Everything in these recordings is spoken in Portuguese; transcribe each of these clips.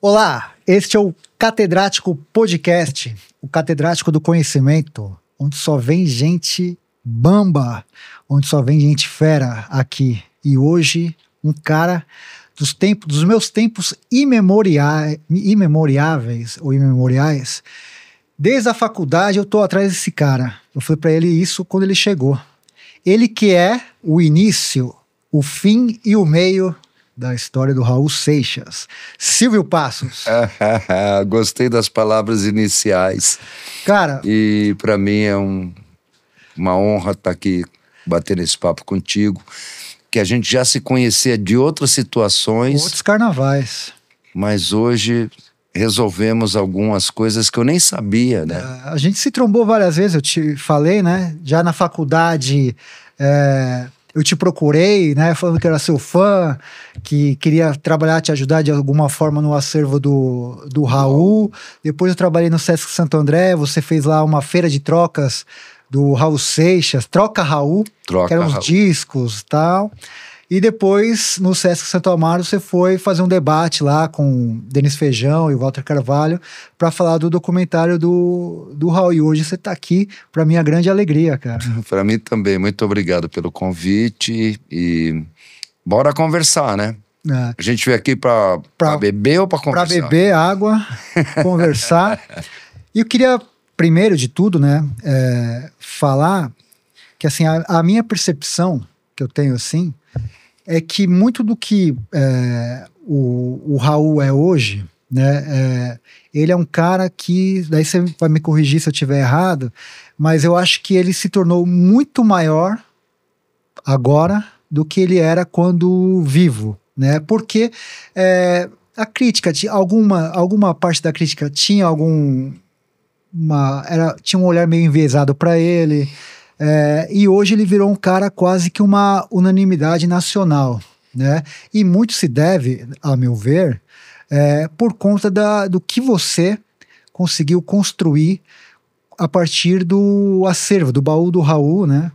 Olá, este é o Catedrático Podcast, o Catedrático do Conhecimento, onde só vem gente bamba, onde só vem gente fera aqui. E hoje, um cara dos meus tempos imemoriáveis ou imemoriais, desde a faculdade eu tô atrás desse cara. Eu falei pra ele isso quando ele chegou. Ele que é o início, o fim e o meio da história do Raul Seixas. Silvio Passos. Gostei das palavras iniciais. Cara... E para mim é uma honra estar aqui batendo esse papo contigo, que a gente já se conhecia de outras situações. Outros carnavais. Mas hoje resolvemos algumas coisas que eu nem sabia, né? A gente se trombou várias vezes, eu te falei, né? Já na faculdade... eu te procurei, né, falando que era seu fã, que queria trabalhar, te ajudar de alguma forma no acervo do Raul. Depois eu trabalhei no Sesc Santo André, você fez lá uma feira de trocas do Raul Seixas, Troca Raul, que eram os discos e tal. E depois, no Sesc Santo Amaro, você foi fazer um debate lá com Denis Feijão e o Walter Carvalho para falar do documentário do Raul. E hoje você está aqui, para minha grande alegria, cara. Para mim também. Muito obrigado pelo convite e bora conversar, né? A gente veio aqui para beber ou para conversar? Para beber água, conversar. E eu queria, primeiro de tudo, né, falar que assim, a minha percepção que eu tenho assim, é que muito do que o Raul é hoje, né, ele é um cara que, daí você vai me corrigir se eu estiver errado, mas eu acho que ele se tornou muito maior agora do que ele era quando vivo, né, porque a crítica, alguma parte da crítica tinha tinha um olhar meio enviesado para ele. E hoje ele virou um cara quase que uma unanimidade nacional, né? E muito se deve, a meu ver, por conta do que você conseguiu construir a partir do acervo, do baú do Raul, né?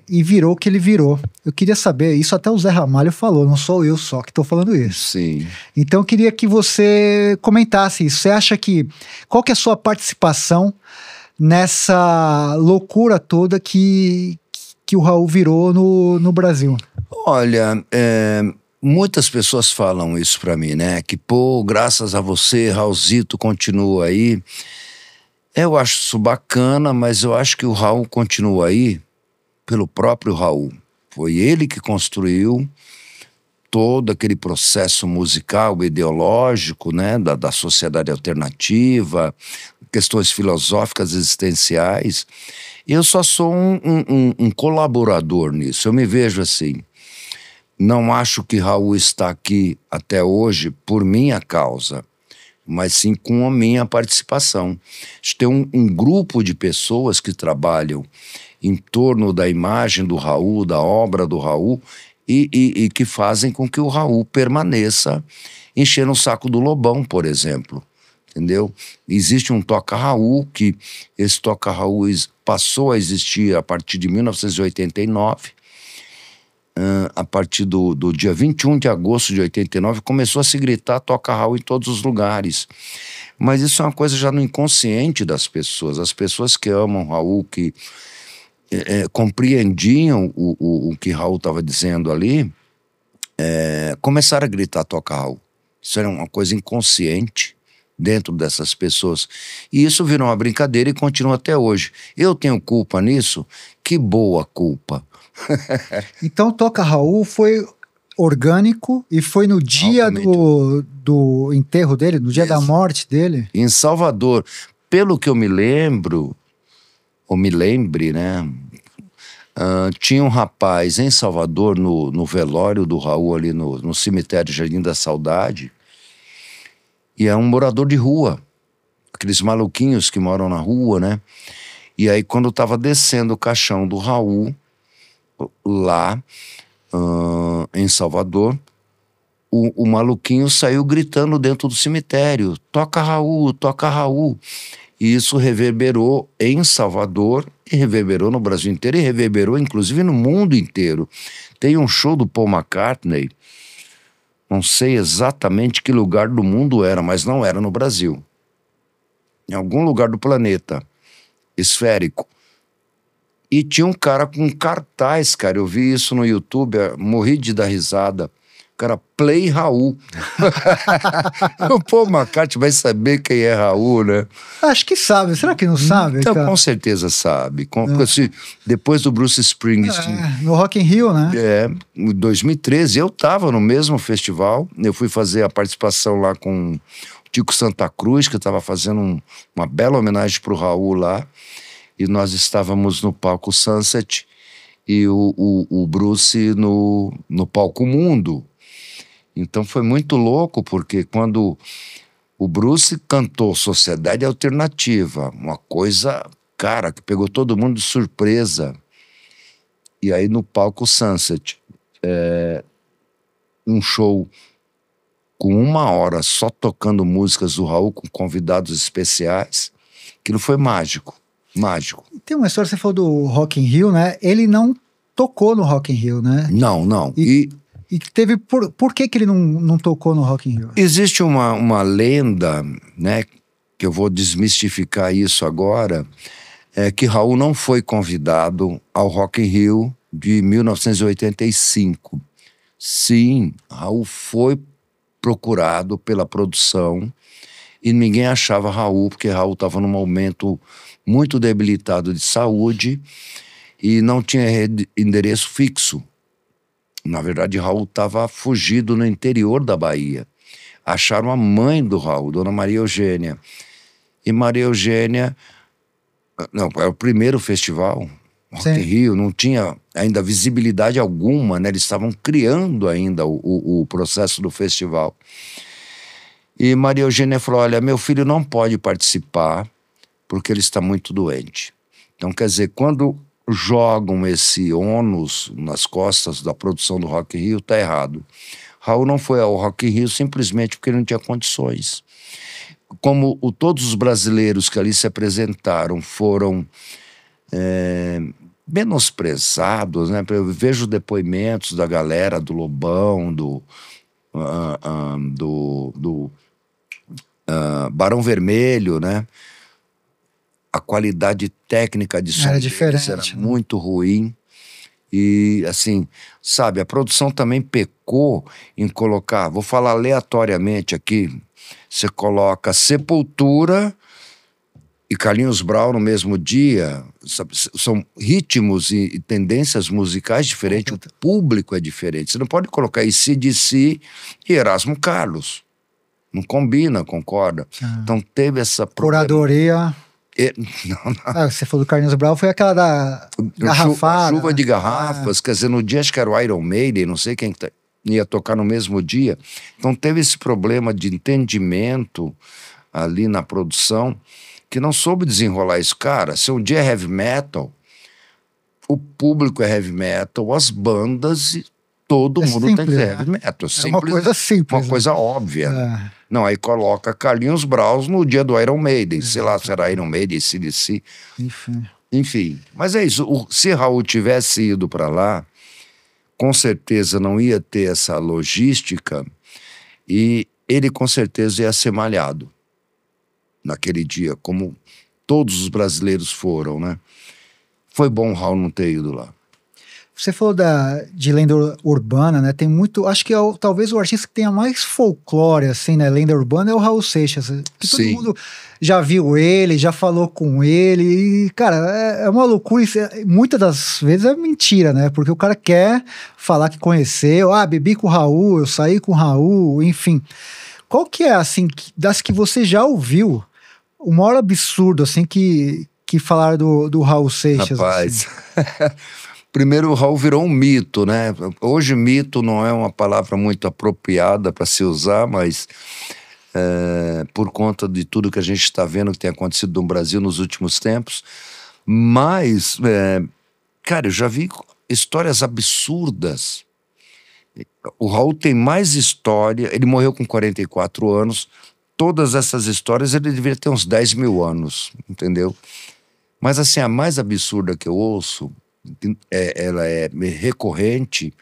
E virou o que ele virou. Eu queria saber, isso até o Zé Ramalho falou, não sou eu só que estou falando isso. Sim. Então eu queria que você comentasse isso. Você acha qual que é a sua participação nessa loucura toda que o Raul virou no Brasil? Olha, muitas pessoas falam isso pra mim, né? Que, graças a você, Raulzito continua aí. Eu acho isso bacana, mas eu acho que o Raul continua aí pelo próprio Raul. Foi ele que construiu todo aquele processo musical, ideológico, né? Da sociedade alternativa, questões filosóficas existenciais. Eu só sou um colaborador nisso. Eu me vejo assim. Não acho que Raul está aqui até hoje por minha causa, mas sim com a minha participação. A gente tem um grupo de pessoas que trabalham em torno da imagem do Raul, da obra do Raul, e que fazem com que o Raul permaneça enchendo o saco do Lobão, por exemplo. Entendeu? Existe um Toca Raul, que esse Toca Raul passou a existir a partir de 1989. A partir do dia 21 de agosto de 89, começou a se gritar Toca Raul em todos os lugares. Mas isso é uma coisa já no inconsciente das pessoas. As pessoas que amam Raul, que compreendiam o que Raul estava dizendo ali, começaram a gritar Toca Raul. Isso era uma coisa inconsciente dentro dessas pessoas. E isso virou uma brincadeira e continua até hoje. Eu tenho culpa nisso? Que boa culpa. Então Toca Raul foi orgânico e foi no dia do enterro dele, no dia da morte dele? Em Salvador. Pelo que eu me lembro, ou me lembre, né? Tinha um rapaz em Salvador, no velório do Raul, ali no cemitério Jardim da Saudade, e é um morador de rua, aqueles maluquinhos que moram na rua, né? E aí, quando estava descendo o caixão do Raul, lá em Salvador, o maluquinho saiu gritando dentro do cemitério, Toca Raul, Toca Raul. E isso reverberou em Salvador, e reverberou no Brasil inteiro, e reverberou inclusive no mundo inteiro. Tem um show do Paul McCartney, Não sei exatamente que lugar do mundo era, mas não era no Brasil. Em algum lugar do planeta, esférico. E tinha um cara com cartaz, cara, eu vi isso no YouTube, morri de dar risada. Cara, Play Raul. O Paul McCartney vai saber quem é Raul, né? Acho que sabe. Será que não sabe? Então, cara? com certeza sabe. Depois do Bruce Springsteen. No Rock in Rio, né? Em 2013, eu estava no mesmo festival. Eu fui fazer a participação lá com o Tico Santa Cruz, que estava fazendo uma bela homenagem para o Raul lá. E nós estávamos no palco Sunset e o Bruce no palco Mundo. Então foi muito louco, porque quando o Bruce cantou Sociedade Alternativa, uma coisa, cara, que pegou todo mundo de surpresa. E aí no palco Sunset, um show com 1 hora só tocando músicas do Raul, com convidados especiais, aquilo foi mágico, mágico. Tem uma história, você falou do Rock in Rio, né? Ele não tocou no Rock in Rio, né? Não. E teve... Por que ele não tocou no Rock in Rio? Existe uma lenda, né, que eu vou desmistificar isso agora, que Raul não foi convidado ao Rock in Rio de 1985. Sim, Raul foi procurado pela produção e ninguém achava Raul, porque Raul estava num momento muito debilitado de saúde e não tinha endereço fixo. Na verdade, Raul estava fugido no interior da Bahia. Acharam a mãe do Raul, Dona Maria Eugênia. E Maria Eugênia... Não, era o primeiro festival, Rock in Rio, não tinha ainda visibilidade alguma, né? Eles estavam criando ainda o processo do festival. E Maria Eugênia falou, olha, meu filho não pode participar porque ele está muito doente. Então, quer dizer, quando jogam esse ônus nas costas da produção do Rock in Rio, tá errado. Raul não foi ao Rock in Rio simplesmente porque ele não tinha condições. Como todos os brasileiros que ali se apresentaram foram menosprezados, né? Eu vejo depoimentos da galera do Lobão, do Barão Vermelho, né? A qualidade técnica de som era diferente, era muito ruim. E, assim, sabe, a produção também pecou em colocar, vou falar aleatoriamente aqui, você coloca Sepultura e Carlinhos Brau no mesmo dia, sabe, são ritmos e tendências musicais diferentes, o público é diferente. Você não pode colocar AC/DC e Erasmo Carlos. Não combina, concorda? Então teve essa... Curadoria... Não. Você falou do Carlinhos Brau, foi aquela da garrafada. Chuva de garrafas, quer dizer, no dia acho que era o Iron Maiden, não sei quem ia tocar no mesmo dia. Então teve esse problema de entendimento ali na produção, que não soube desenrolar isso. Cara, se um dia é heavy metal, o público é heavy metal, as bandas, todo mundo simples, tem que ser heavy metal. É uma coisa simples. Uma coisa óbvia. Não, aí coloca Carlinhos Brau no dia do Iron Maiden, sei lá se era Iron Maiden, AC/DC. Enfim, mas é isso. Se Raul tivesse ido para lá, com certeza não ia ter essa logística e ele com certeza ia ser malhado naquele dia, como todos os brasileiros foram, né? Foi bom o Raul não ter ido lá. Você falou de lenda urbana, né? Tem muito... Acho que talvez o artista que tenha mais folclore, assim, né? Lenda urbana é o Raul Seixas. Que todo mundo já viu ele, já falou com ele. E, cara, é uma loucura. Muitas das vezes é mentira, né? Porque o cara quer falar que conheceu. Bebi com o Raul, eu saí com o Raul, enfim. Qual que é, assim, das que você já ouviu, o maior absurdo, assim, que falaram do Raul Seixas? Rapaz... Assim? Primeiro, o Raul virou um mito, né? Hoje, mito não é uma palavra muito apropriada para se usar, mas por conta de tudo que a gente está vendo que tem acontecido no Brasil nos últimos tempos. Mas, cara, eu já vi histórias absurdas. O Raul tem mais história, ele morreu com 44 anos, todas essas histórias ele deveria ter uns 10 mil anos, entendeu? Mas, assim, a mais absurda que eu ouço... ela é recorrente,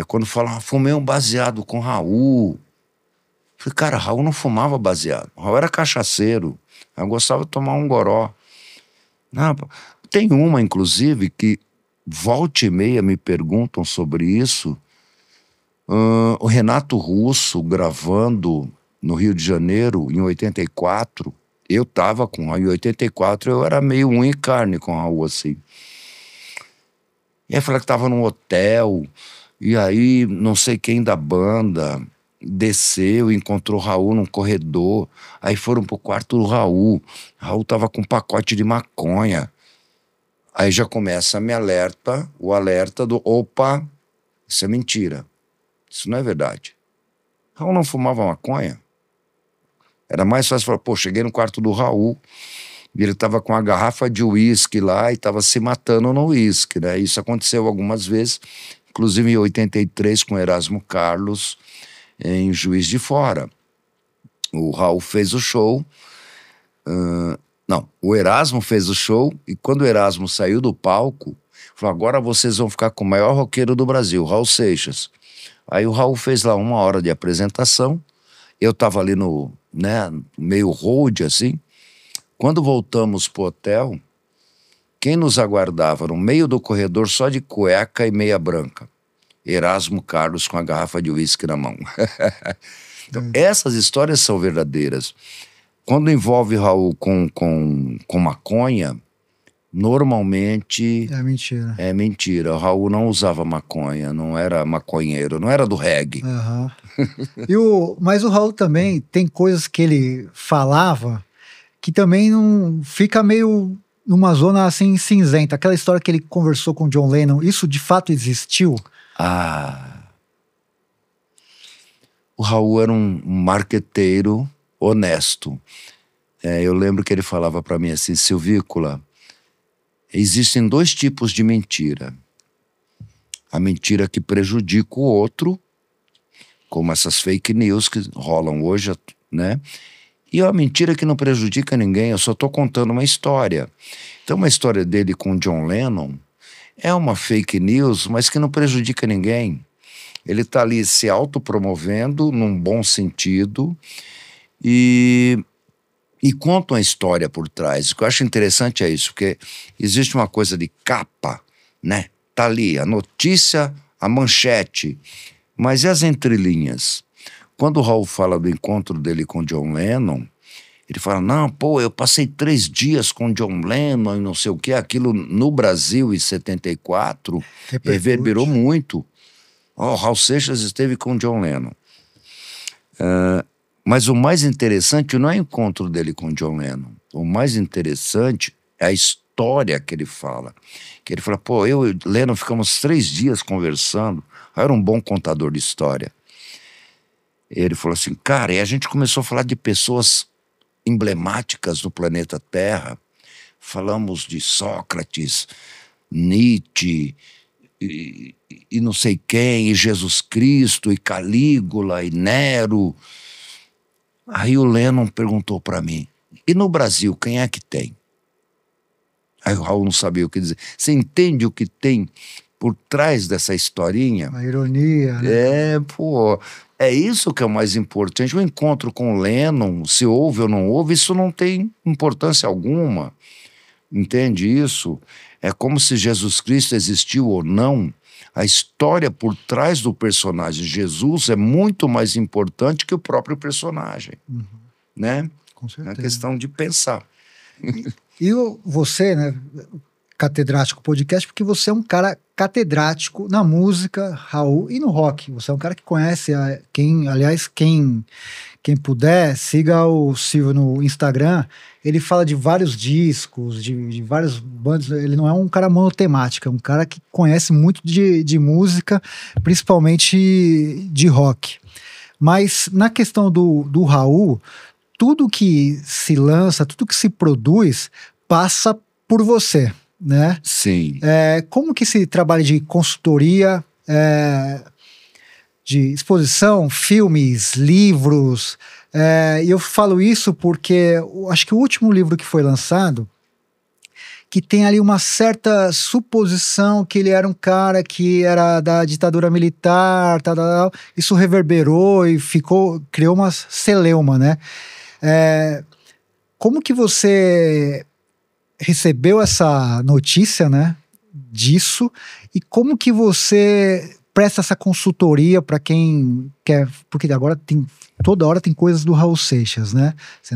Quando falam, fumei um baseado com Raul. Falei, cara, Raul não fumava baseado. Raul era cachaceiro. Eu gostava de tomar um goró. Não, tem uma, inclusive, que volta e meia me perguntam sobre isso. O Renato Russo gravando no Rio de Janeiro, em 84. Eu tava com Raul em 84, eu era meio unha e carne com Raul, assim. E aí falou que tava num hotel, e aí não sei quem da banda desceu, encontrou Raul num corredor, aí foram pro quarto do Raul. Raul tava com um pacote de maconha. Aí já começa o alerta do, opa, isso é mentira. Isso não é verdade. Raul não fumava maconha. Era mais fácil falar, pô, cheguei no quarto do Raul, e ele estava com a garrafa de uísque lá e estava se matando no uísque, né? Isso aconteceu algumas vezes, inclusive em 83 com Erasmo Carlos, em Juiz de Fora. O Raul fez o show, o Erasmo fez o show, e quando o Erasmo saiu do palco, falou, agora vocês vão ficar com o maior roqueiro do Brasil, Raul Seixas. Aí o Raul fez lá 1 hora de apresentação, eu estava ali no, né, meio road assim. Quando voltamos pro hotel, quem nos aguardava no meio do corredor só de cueca e meia branca? Erasmo Carlos com a garrafa de uísque na mão. Então, essas histórias são verdadeiras. Quando envolve Raul com maconha, normalmente... É mentira. É mentira. O Raul não usava maconha, não era maconheiro, não era do reggae. Mas o Raul também tem coisas que ele falava que também não fica meio numa zona assim cinzenta. Aquela história que ele conversou com o John Lennon, isso de fato existiu? O Raul era um marqueteiro honesto. Eu lembro que ele falava para mim assim, Silvícola, existem 2 tipos de mentira. A mentira que prejudica o outro, como essas fake news que rolam hoje, né? E a mentira que não prejudica ninguém, eu só estou contando uma história. Então, uma história dele com John Lennon é uma fake news, mas que não prejudica ninguém. Ele está ali se autopromovendo num bom sentido e conta uma história por trás. O que eu acho interessante é isso, porque existe uma coisa de capa, né? Tá ali a notícia, a manchete, mas e as entrelinhas? Quando o Raul fala do encontro dele com John Lennon, ele fala, não, pô, eu passei 3 dias com John Lennon e não sei o que, aquilo no Brasil em 74 reverberou muito. O Raul Seixas esteve com John Lennon. Mas o mais interessante não é o encontro dele com John Lennon. O mais interessante é a história que ele fala. Que ele fala, pô, eu e Lennon ficamos 3 dias conversando. Eu era um bom contador de história. Ele falou assim, cara, e a gente começou a falar de pessoas emblemáticas do planeta Terra. Falamos de Sócrates, Nietzsche, e não sei quem, e Jesus Cristo, e Calígula, e Nero. Aí o Lennon perguntou para mim, e no Brasil, quem é que tem? Aí o Raul não sabia o que dizer. Você entende o que tem por trás dessa historinha? A ironia, né? É isso que é o mais importante. O encontro com o Lennon, se houve ou não houve, isso não tem importância alguma. Entende isso? É como se Jesus Cristo existiu ou não. A história por trás do personagem Jesus é muito mais importante que o próprio personagem. Né? Com certeza. É uma questão de pensar. E você, né, catedrático podcast, porque você é um cara catedrático na música, Raul, e no rock. Você é um cara que conhece, quem puder, siga o Silvio no Instagram. Ele fala de vários discos, de vários bandas. Ele não é um cara monotemático, é um cara que conhece muito de música, principalmente de rock. Mas na questão do Raul, tudo que se lança, tudo que se produz, passa por você, né? Sim. Como que esse trabalho de consultoria, de exposição, filmes, livros... E eu falo isso porque eu acho que o último livro que foi lançado, que tem ali uma certa suposição que ele era um cara que era da ditadura militar, tal, tal, tal. Isso reverberou e criou uma celeuma, né? Como que você recebeu essa notícia, né, disso, e como que você presta essa consultoria para quem quer, porque agora toda hora tem coisas do Raul Seixas, né? Você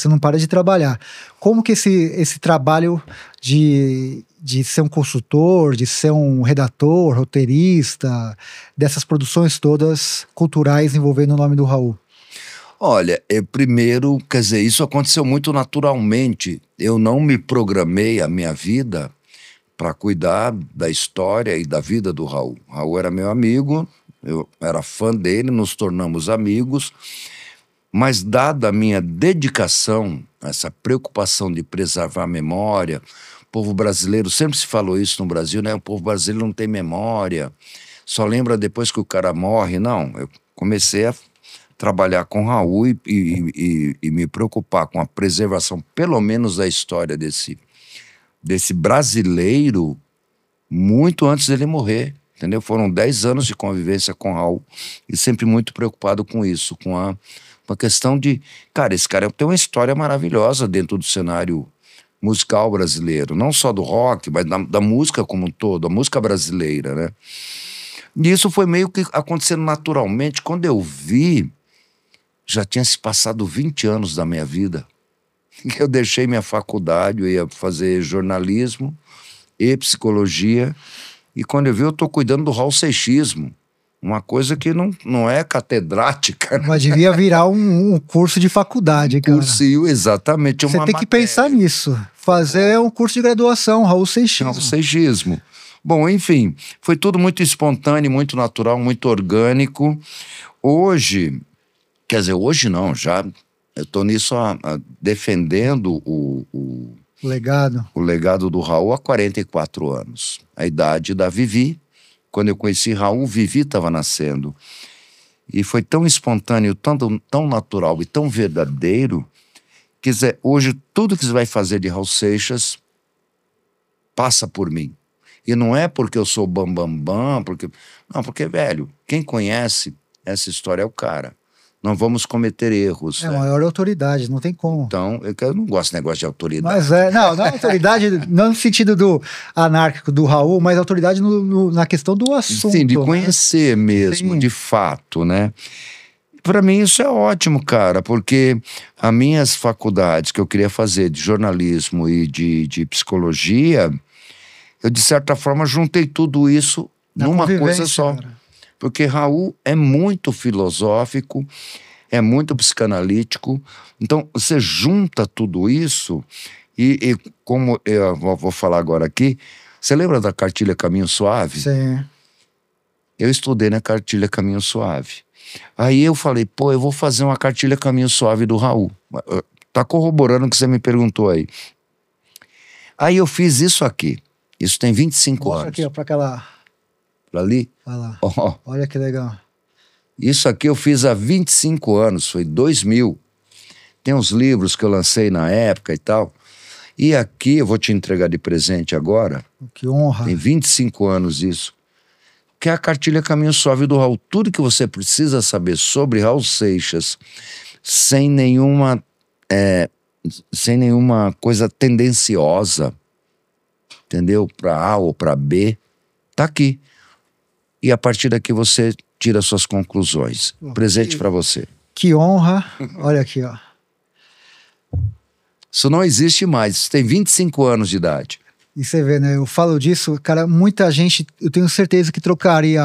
não para de trabalhar. Como que esse trabalho de ser um consultor, de ser um redator, roteirista, dessas produções todas culturais envolvendo o nome do Raul? Olha, primeiro, quer dizer, isso aconteceu muito naturalmente. Eu não me programei a minha vida para cuidar da história e da vida do Raul. Raul era meu amigo, eu era fã dele, nos tornamos amigos, mas dada a minha dedicação, essa preocupação de preservar a memória, o povo brasileiro, sempre se falou isso no Brasil, né? O povo brasileiro não tem memória, só lembra depois que o cara morre. Não, eu comecei a trabalhar com Raul e me preocupar com a preservação, pelo menos da história desse brasileiro, muito antes dele morrer, entendeu? Foram 10 anos de convivência com Raul e sempre muito preocupado com isso, com a questão de, cara, esse cara tem uma história maravilhosa dentro do cenário musical brasileiro, não só do rock, mas da música como um todo, a música brasileira, né? E isso foi meio que acontecendo naturalmente. Quando eu vi, já tinha se passado 20 anos da minha vida. Eu deixei minha faculdade, eu ia fazer jornalismo e psicologia, e quando eu vi, eu estou cuidando do Raul Seixismo, uma coisa que não é catedrática. Mas devia virar um curso de faculdade, cara. Cursinho, exatamente. Você tem que pensar nisso, fazer um curso de graduação, Raul Seixismo. Raul Seixismo. Bom, enfim, foi tudo muito espontâneo, muito natural, muito orgânico. Hoje, quer dizer, hoje não, já eu estou nisso defendendo o legado do Raul há 44 anos. A idade da Vivi. Quando eu conheci Raul, Vivi estava nascendo. E foi tão espontâneo, tão natural e tão verdadeiro, que dizer, hoje tudo que você vai fazer de Raul Seixas passa por mim. E não é porque eu sou bambambam, porque, velho, quem conhece essa história é o cara. Não vamos cometer erros. É a maior autoridade, não tem como. Então, eu não gosto desse negócio de autoridade. Mas não é autoridade, não no sentido do anárquico do Raul, mas autoridade na questão do assunto. Sim, de conhecer, né? Mesmo, sim. De fato, né? Para mim isso é ótimo, cara, porque as minhas faculdades que eu queria fazer de jornalismo e de psicologia, eu de certa forma juntei tudo isso numa coisa só. Cara. Porque Raul é muito filosófico, é muito psicanalítico. Então, você junta tudo isso e como eu vou falar agora aqui, você lembra da cartilha Caminho Suave? Sim. Eu estudei na cartilha Caminho Suave. Aí eu falei, pô, eu vou fazer uma cartilha Caminho Suave do Raul. Tá corroborando o que você me perguntou aí. Aí eu fiz isso aqui. Isso tem 25 anos. Aqui, ó, pra aquela... ali? Vai lá. Oh. Olha que legal. Isso aqui eu fiz há 25 anos, foi 2000. Tem uns livros que eu lancei na época e tal. E aqui eu vou te entregar de presente agora. Que honra. Tem 25 anos isso. Que é a cartilha Caminho Suave do Raul. Tudo que você precisa saber sobre Raul Seixas, sem nenhuma coisa tendenciosa, entendeu? Para A ou para B, tá aqui. E a partir daqui você tira suas conclusões. Presente para você. Que honra. Olha aqui, ó. Isso não existe mais. Isso tem 25 anos de idade. E você vê, né? Eu falo disso, cara, muita gente, eu tenho certeza que trocaria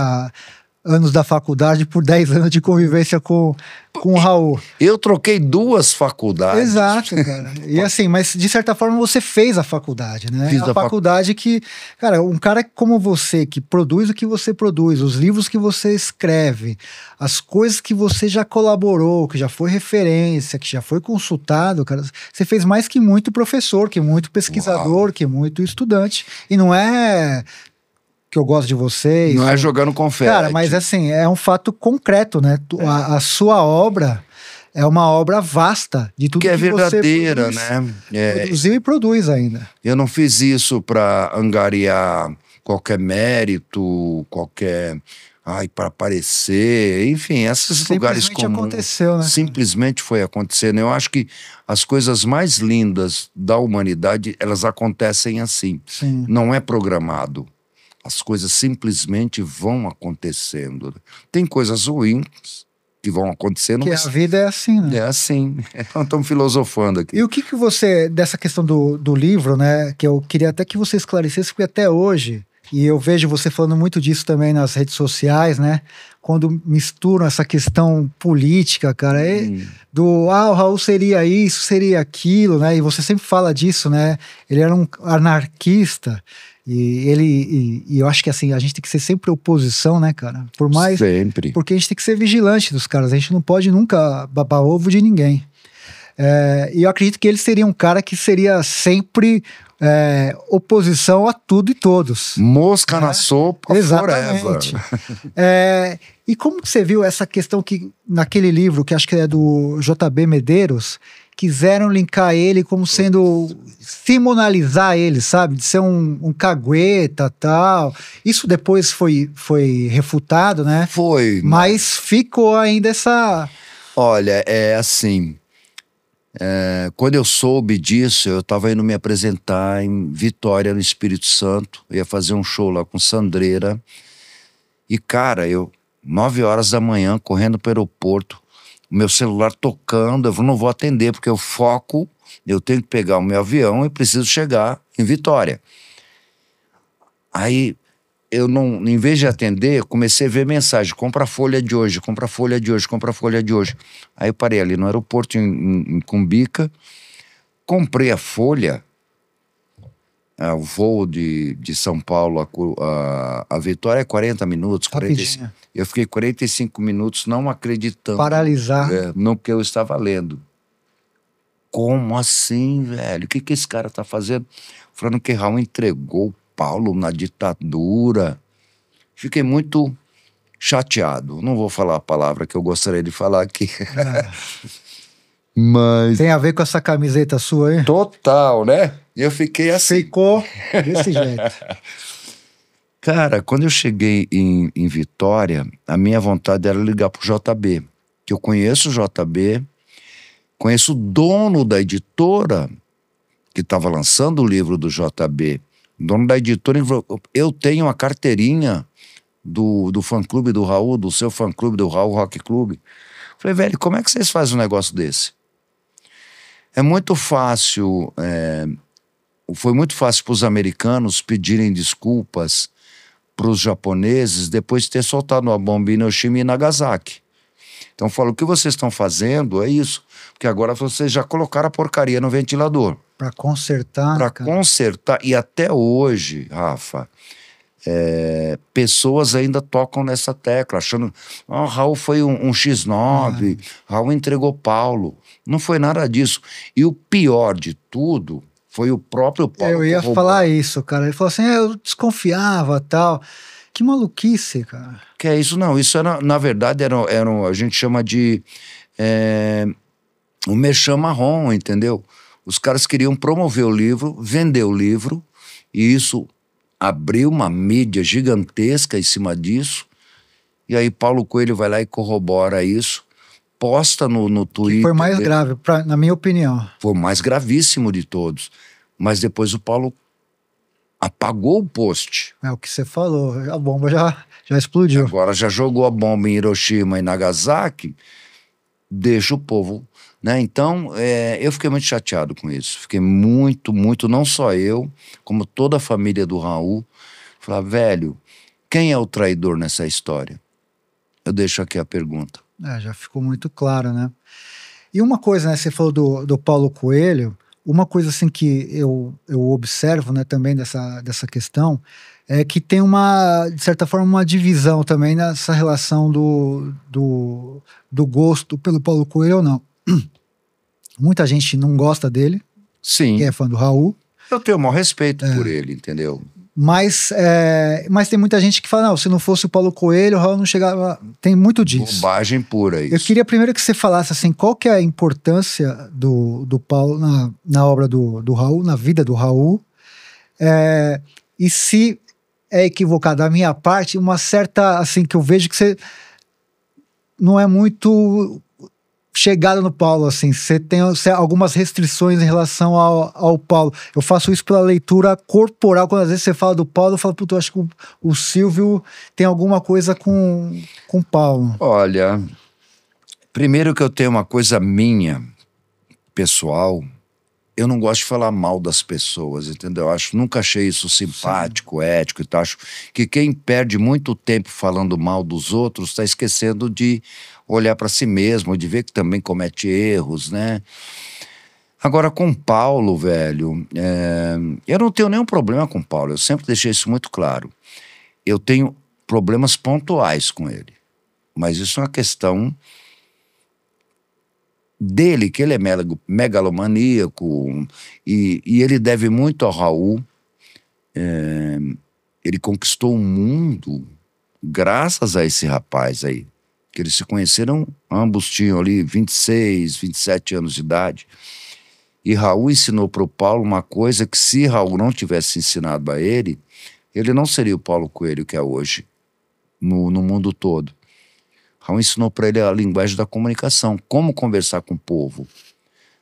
anos da faculdade por 10 anos de convivência com o Raul. Eu troquei 2 faculdades. Exato, cara. E assim, mas de certa forma você fez a faculdade, né? Fiz a faculdade que, cara, um cara como você, que produz o que você produz, os livros que você escreve, as coisas que você já colaborou, que já foi referência, que já foi consultado, cara, você fez mais que muito professor, que muito pesquisador, Uau. Que muito estudante. E não é... que eu gosto de vocês. Não é jogando confete. Cara, mas assim, é um fato concreto, né? A sua obra, é uma obra vasta de tudo que é que verdadeira, você né? produziu e produz ainda. Eu não fiz isso para angariar qualquer mérito, qualquer... Ai, para aparecer, enfim, esses lugares Simplesmente comuns. aconteceu, né? Simplesmente foi acontecendo. Eu acho que as coisas mais lindas da humanidade, elas acontecem assim. Sim. Não é programado. As coisas simplesmente vão acontecendo. Tem coisas ruins que vão acontecendo, Porque mas a vida é assim, né? é assim. Estamos filosofando aqui. E o que você, dessa questão do livro, né, que eu queria até que você esclarecesse, porque até hoje, e eu vejo você falando muito disso também nas redes sociais, né, quando misturam essa questão política, cara, o Raul seria isso, seria aquilo, né, e você sempre fala disso, né, ele era um anarquista, e eu acho que assim, a gente tem que ser sempre oposição, né, cara, por mais... Sempre. Porque a gente tem que ser vigilante dos caras, a gente não pode nunca babar ovo de ninguém. E eu acredito que ele seria um cara que seria sempre oposição a tudo e todos. Mosca na sopa, Exatamente. E como que você viu essa questão que naquele livro, que acho que é do JB Medeiros, quiseram linkar ele como sendo... simonalizar ele, sabe? De ser um cagueta, tal. Isso depois foi refutado, né? Foi. Mas ficou ainda essa... Olha, é assim... quando eu soube disso, eu estava indo me apresentar em Vitória, no Espírito Santo. Eu ia fazer um show lá com Sandreira. E, cara, 9 horas da manhã, correndo para o aeroporto, o meu celular tocando, eu não vou atender, porque eu foco, eu tenho que pegar o meu avião e preciso chegar em Vitória. Aí, eu não, em vez de atender, eu comecei a ver mensagem: compra a folha de hoje, compra a folha de hoje, compra a folha de hoje. Aí eu parei ali no aeroporto em Cumbica, comprei a folha, o voo de São Paulo a Vitória é 40 minutos. 45, eu fiquei 45 minutos não acreditando. Paralisar. No que eu estava lendo. Como assim, velho? O que esse cara tá fazendo? Falando que Raul entregou Paulo na ditadura. Fiquei muito chateado. Não vou falar a palavra que eu gostaria de falar aqui. Mas... tem a ver com essa camiseta sua aí? Total, né? Eu fiquei assim. Ficou desse jeito. Cara, quando eu cheguei em Vitória, a minha vontade era ligar pro JB. Que eu conheço o JB, conheço o dono da editora que estava lançando o livro do JB. O dono da editora, ele falou: eu tenho uma carteirinha do fã-clube do Raul, do seu fã-clube do Raul Rock Club. Falei: velho, como é que vocês fazem um negócio desse? É muito fácil, foi muito fácil para os americanos pedirem desculpas para os japoneses depois de ter soltado uma bomba em Hiroshima e Nagasaki. Então falou: o que vocês estão fazendo é isso, porque agora vocês já colocaram a porcaria no ventilador. Para consertar. Para consertar. E até hoje, Rafa, pessoas ainda tocam nessa tecla, achando: Raul foi um X9, Raul entregou Paulo. Não foi nada disso. E o pior de tudo foi o próprio Paulo. Eu ia falar isso, cara. Ele falou assim: eu desconfiava, tal. Que maluquice, cara. Que é isso? Não, isso era, na verdade, a gente chama de um merchan marrom, entendeu? Os caras queriam promover o livro, vender o livro, e isso abriu uma mídia gigantesca em cima disso. E aí Paulo Coelho vai lá e corrobora isso, posta no Twitter. Que foi mais grave, na minha opinião. Foi o mais gravíssimo de todos. Mas depois o Paulo apagou o post. É o que você falou, a bomba já explodiu. Agora já jogou a bomba em Hiroshima e Nagasaki, deixa o povo, né? Então, eu fiquei muito chateado com isso. Fiquei muito, não só eu, como toda a família do Raul. Falar: velho, quem é o traidor nessa história? Eu deixo aqui a pergunta. Já ficou muito claro, né? E uma coisa, né? Você falou do Paulo Coelho. Uma coisa assim que eu observo, né, também dessa questão, é que tem de certa forma, uma divisão também nessa relação do gosto pelo Paulo Coelho ou não. Muita gente não gosta dele. Sim. Que é fã do Raul. Eu tenho o maior respeito por ele, entendeu? Mas tem muita gente que fala, não, se não fosse o Paulo Coelho, o Raul não chegava... Tem muito disso. Bobagem pura isso. Eu queria primeiro que você falasse assim, qual que é a importância do Paulo na obra do Raul, na vida do Raul, e se é equivocado da minha parte, uma certa, assim, que eu vejo que você não é muito chegada no Paulo, assim, você tem algumas restrições em relação ao Paulo. Eu faço isso pela leitura corporal, quando às vezes você fala do Paulo, eu falo, puta, eu acho que o Silvio tem alguma coisa com o Paulo. Olha, primeiro que eu tenho uma coisa minha, pessoal, eu não gosto de falar mal das pessoas, entendeu? Nunca achei isso simpático, ético e tal. Acho que quem perde muito tempo falando mal dos outros está esquecendo de olhar para si mesmo, de ver que também comete erros, né? Agora, com o Paulo, velho, eu não tenho nenhum problema com o Paulo, eu sempre deixei isso muito claro. Eu tenho problemas pontuais com ele, mas isso é uma questão dele, que ele é megalomaníaco, e ele deve muito ao Raul. Ele conquistou o mundo graças a esse rapaz aí, que eles se conheceram, ambos tinham ali 26, 27 anos de idade, e Raul ensinou para o Paulo uma coisa que, se Raul não tivesse ensinado a ele não seria o Paulo Coelho que é hoje, no mundo todo. Raul ensinou para ele a linguagem da comunicação, como conversar com o povo.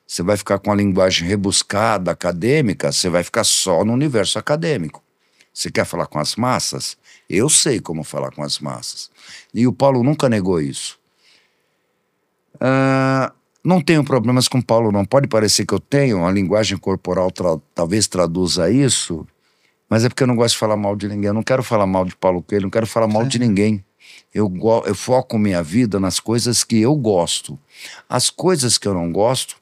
Você vai ficar com a linguagem rebuscada, acadêmica, você vai ficar só no universo acadêmico. Você quer falar com as massas? Eu sei como falar com as massas. E o Paulo nunca negou isso. Não tenho problemas com o Paulo, não. Pode parecer que eu tenho, a linguagem corporal talvez traduza isso, mas é porque eu não gosto de falar mal de ninguém. Eu não quero falar mal de Paulo Coelho, não quero falar mal de ninguém. Eu foco minha vida nas coisas que eu gosto. As coisas que eu não gosto,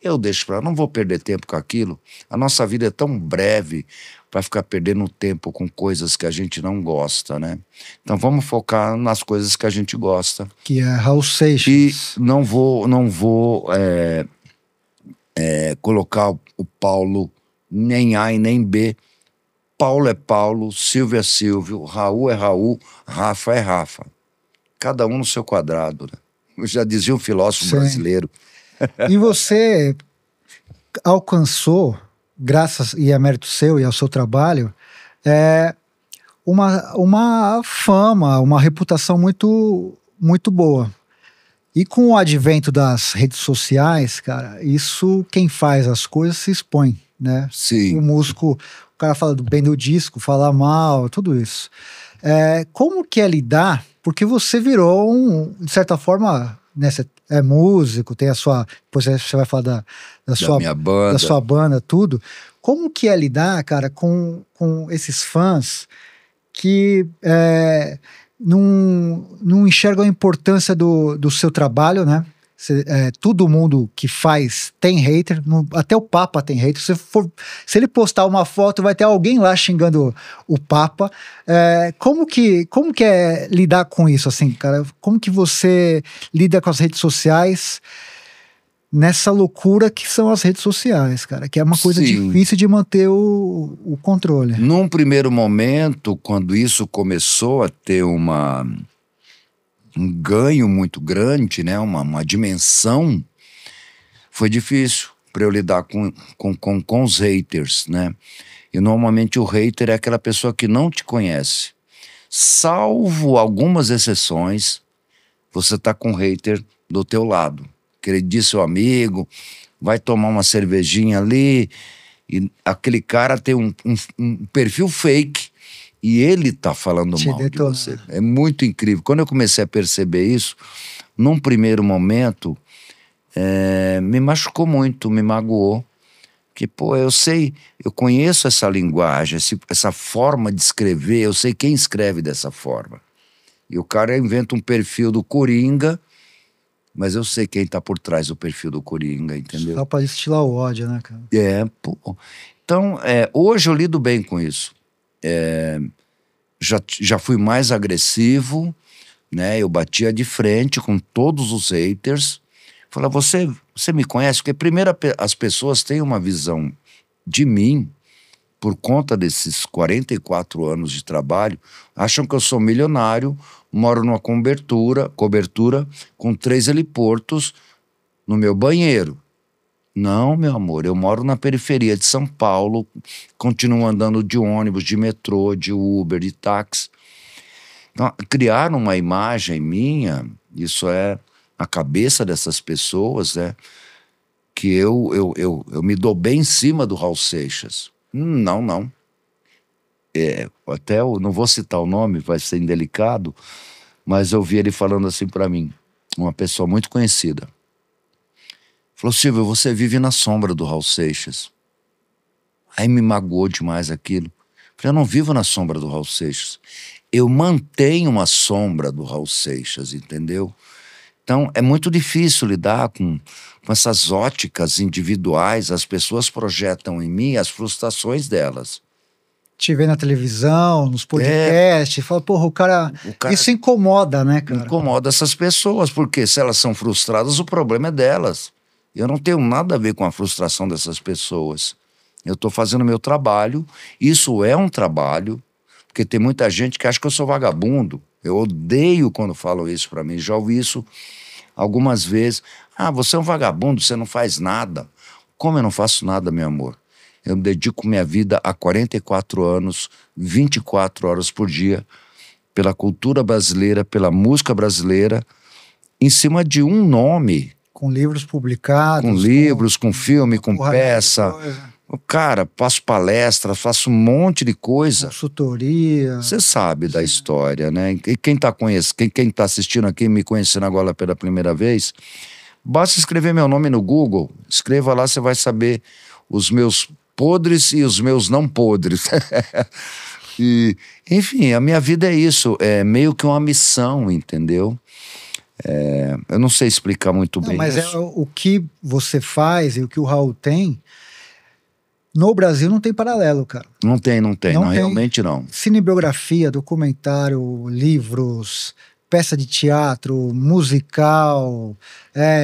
eu deixo pra lá. Não vou perder tempo com aquilo. A nossa vida é tão breve para ficar perdendo tempo com coisas que a gente não gosta, né? Então vamos focar nas coisas que a gente gosta. Que é Raul Seixas. E não vou colocar o Paulo nem A e nem B. Paulo é Paulo, Silvio é Silvio, Raul é Raul, Rafa é Rafa. Cada um no seu quadrado, né? Eu já dizia um filósofo brasileiro. E você alcançou, graças e a mérito seu e ao seu trabalho, uma fama, uma reputação muito, muito boa. E com o advento das redes sociais, cara, isso, quem faz as coisas se expõe, né? Sim. O músico, o cara fala bem do disco, fala mal, tudo isso. Como que é lidar? Porque você virou de certa forma, né, você é músico, tem a sua... Depois você vai falar minha banda. Da sua banda, tudo. Como que é lidar, cara, com esses fãs que não enxergam a importância do seu trabalho, né? Todo mundo que faz tem hater, até o Papa tem hater. Se ele postar uma foto, vai ter alguém lá xingando o Papa. Como que é lidar com isso, assim, cara? Como que você lida com as redes sociais nessa loucura que são as redes sociais, cara? Que é uma coisa difícil de manter o controle. Num primeiro momento, quando isso começou a ter um ganho muito grande, né? Uma dimensão, foi difícil para eu lidar com os haters, né? E normalmente o hater é aquela pessoa que não te conhece. Salvo algumas exceções, você tá com o hater do teu lado. Que ele diz seu amigo, vai tomar uma cervejinha ali, e aquele cara tem um perfil fake, e ele tá falando mal de você. É muito incrível. Quando eu comecei a perceber isso, num primeiro momento, me machucou muito, me magoou. Que, pô, eu conheço essa linguagem, essa forma de escrever, eu sei quem escreve dessa forma. E o cara inventa um perfil do Coringa, mas eu sei quem tá por trás do perfil do Coringa, entendeu? Só pra estilar o ódio, né, cara? Pô. Então, hoje eu lido bem com isso. Já fui mais agressivo, né? Eu batia de frente com todos os haters. Falei, você me conhece? Porque primeiro as pessoas têm uma visão de mim por conta desses 44 anos de trabalho, acham que eu sou milionário, moro numa cobertura com 3 heliportos no meu banheiro. Não, meu amor, eu moro na periferia de São Paulo, continuo andando de ônibus, de metrô, de Uber, de táxi. Então, criaram uma imagem minha, isso é a cabeça dessas pessoas, né? Que eu me dou bem em cima do Raul Seixas. Não. Até eu não vou citar o nome, vai ser indelicado, mas eu vi ele falando assim para mim, uma pessoa muito conhecida. Falou: Silvio, você vive na sombra do Raul Seixas. Aí me magoou demais aquilo. Falei: eu não vivo na sombra do Raul Seixas. Eu mantenho uma sombra do Raul Seixas, entendeu? Então, é muito difícil lidar com essas óticas individuais. As pessoas projetam em mim as frustrações delas. Te vê na televisão, nos podcasts, fala, porra, o cara... Isso incomoda, né, cara? Incomoda essas pessoas, porque se elas são frustradas, o problema é delas. Eu não tenho nada a ver com a frustração dessas pessoas. Eu estou fazendo meu trabalho, isso é um trabalho, porque tem muita gente que acha que eu sou vagabundo. Eu odeio quando falam isso para mim, já ouvi isso algumas vezes. Ah, você é um vagabundo, você não faz nada. Como eu não faço nada, meu amor? Eu me dedico minha vida há 44 anos, 24 horas por dia, pela cultura brasileira, pela música brasileira, em cima de um nome. Com livros publicados. Com livros, com filme, com peça. Cara, faço palestras, faço um monte de coisa. Consultoria. Você sabe da história, né? E quem tá assistindo aqui, me conhecendo agora pela primeira vez, basta escrever meu nome no Google. Escreva lá, você vai saber os meus podres e os meus não podres. E, enfim, a minha vida é isso. É meio que uma missão, entendeu? Eu não sei explicar muito bem mas isso. O que você faz e o que o Raul tem, no Brasil não tem paralelo, cara. Não tem, realmente não. Cinebiografia, documentário, livros, peça de teatro, musical,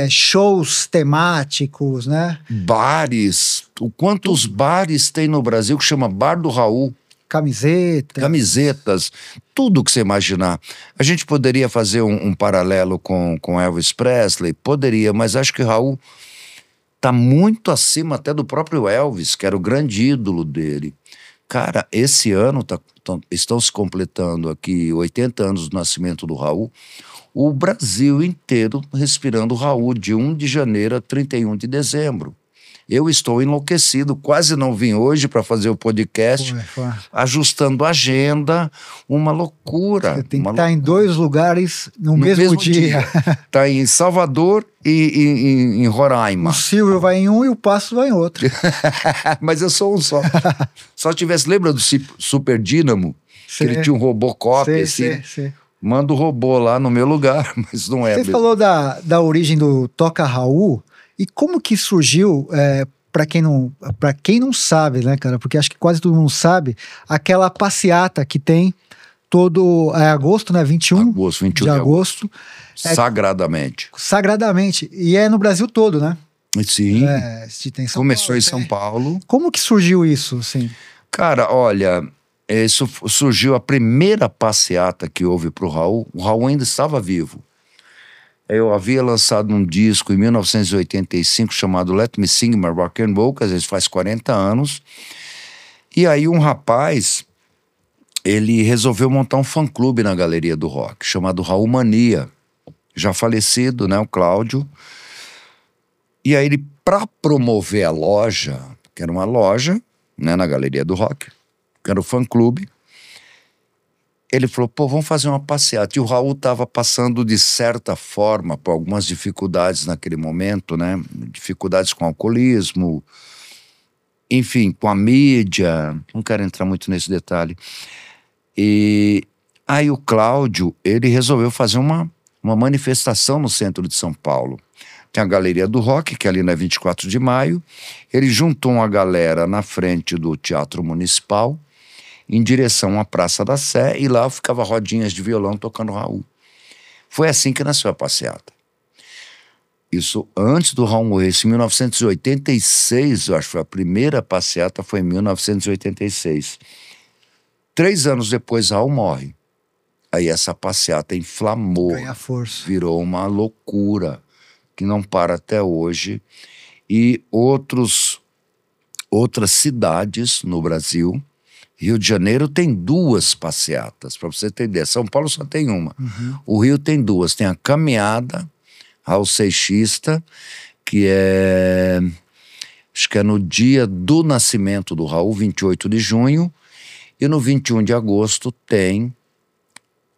shows temáticos, né? Bares. Quantos bares tem no Brasil que chama Bar do Raul? Camisetas, tudo que você imaginar. A gente poderia fazer um paralelo com Elvis Presley? Poderia, mas acho que Raul está muito acima até do próprio Elvis, que era o grande ídolo dele. Cara, esse ano estão se completando aqui 80 anos do nascimento do Raul, o Brasil inteiro respirando o Raul, de 1 de janeiro a 31 de dezembro. Eu estou enlouquecido, quase não vim hoje para fazer o podcast, ajustando a agenda, uma loucura. Você tem que estar em 2 lugares no mesmo dia. Está em Salvador e em Roraima. O Silvio vai em um e o Passo vai em outro. Mas eu sou um só. Só tivesse, lembra do Super Dínamo? Que ele tinha um Robocop, assim. Manda o robô lá no meu lugar, mas não é. Você falou da origem do Toca Raul. E como que surgiu, para quem não sabe, né, cara? Porque acho que quase todo mundo sabe, aquela passeata que tem todo agosto, né? 21 de agosto. Sagradamente. Sagradamente. E é no Brasil todo, né? Sim. Começou Paulo, em São Paulo. Como que surgiu isso, assim? Cara, olha, isso surgiu a primeira passeata que houve pro Raul. O Raul ainda estava vivo. Eu havia lançado um disco em 1985 chamado Let Me Sing My Rock and Roll, que às vezes faz 40 anos. E aí um rapaz, ele resolveu montar um fã-clube na Galeria do Rock, chamado Raul Mania. Já falecido, né, o Cláudio. E aí ele, para promover a loja, que era uma loja, né, na Galeria do Rock, que era o fã-clube, ele falou, pô, vamos fazer uma passeata. E o Raul estava passando, de certa forma, por algumas dificuldades naquele momento, né? Dificuldades com alcoolismo, enfim, com a mídia. Não quero entrar muito nesse detalhe. E aí o Cláudio, ele resolveu fazer uma manifestação no centro de São Paulo. Tem a Galeria do Rock, que é ali na 24 de maio. Ele juntou uma galera na frente do Teatro Municipal, em direção à Praça da Sé, e lá ficava rodinhas de violão tocando Raul. Foi assim que nasceu a passeata. Isso antes do Raul morrer. Isso em 1986, eu acho que foi a primeira passeata, foi em 1986. 3 anos depois, Raul morre. Aí essa passeata inflamou, Ganha força. virou uma loucura que não para até hoje. E outras cidades no Brasil. Rio de Janeiro tem 2 passeatas, para você ter ideia. São Paulo só tem uma. O Rio tem 2. Tem a caminhada Raul Seixista, que acho que é no dia do nascimento do Raul, 28 de junho, e no 21 de agosto tem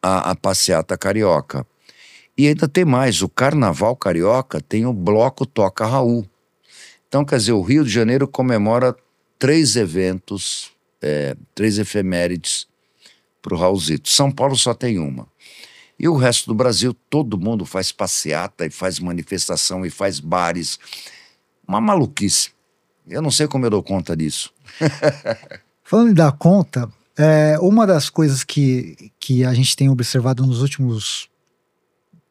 a passeata carioca. E ainda tem mais, o Carnaval Carioca tem o Bloco Toca Raul. Então, quer dizer, o Rio de Janeiro comemora 3 eventos, 3 efemérides para o Raulzito. São Paulo só tem uma. E o resto do Brasil, todo mundo faz passeata e faz manifestação e faz bares. Uma maluquice. Eu não sei como eu dou conta disso. Falando em dar conta, uma das coisas que a gente tem observado nos últimos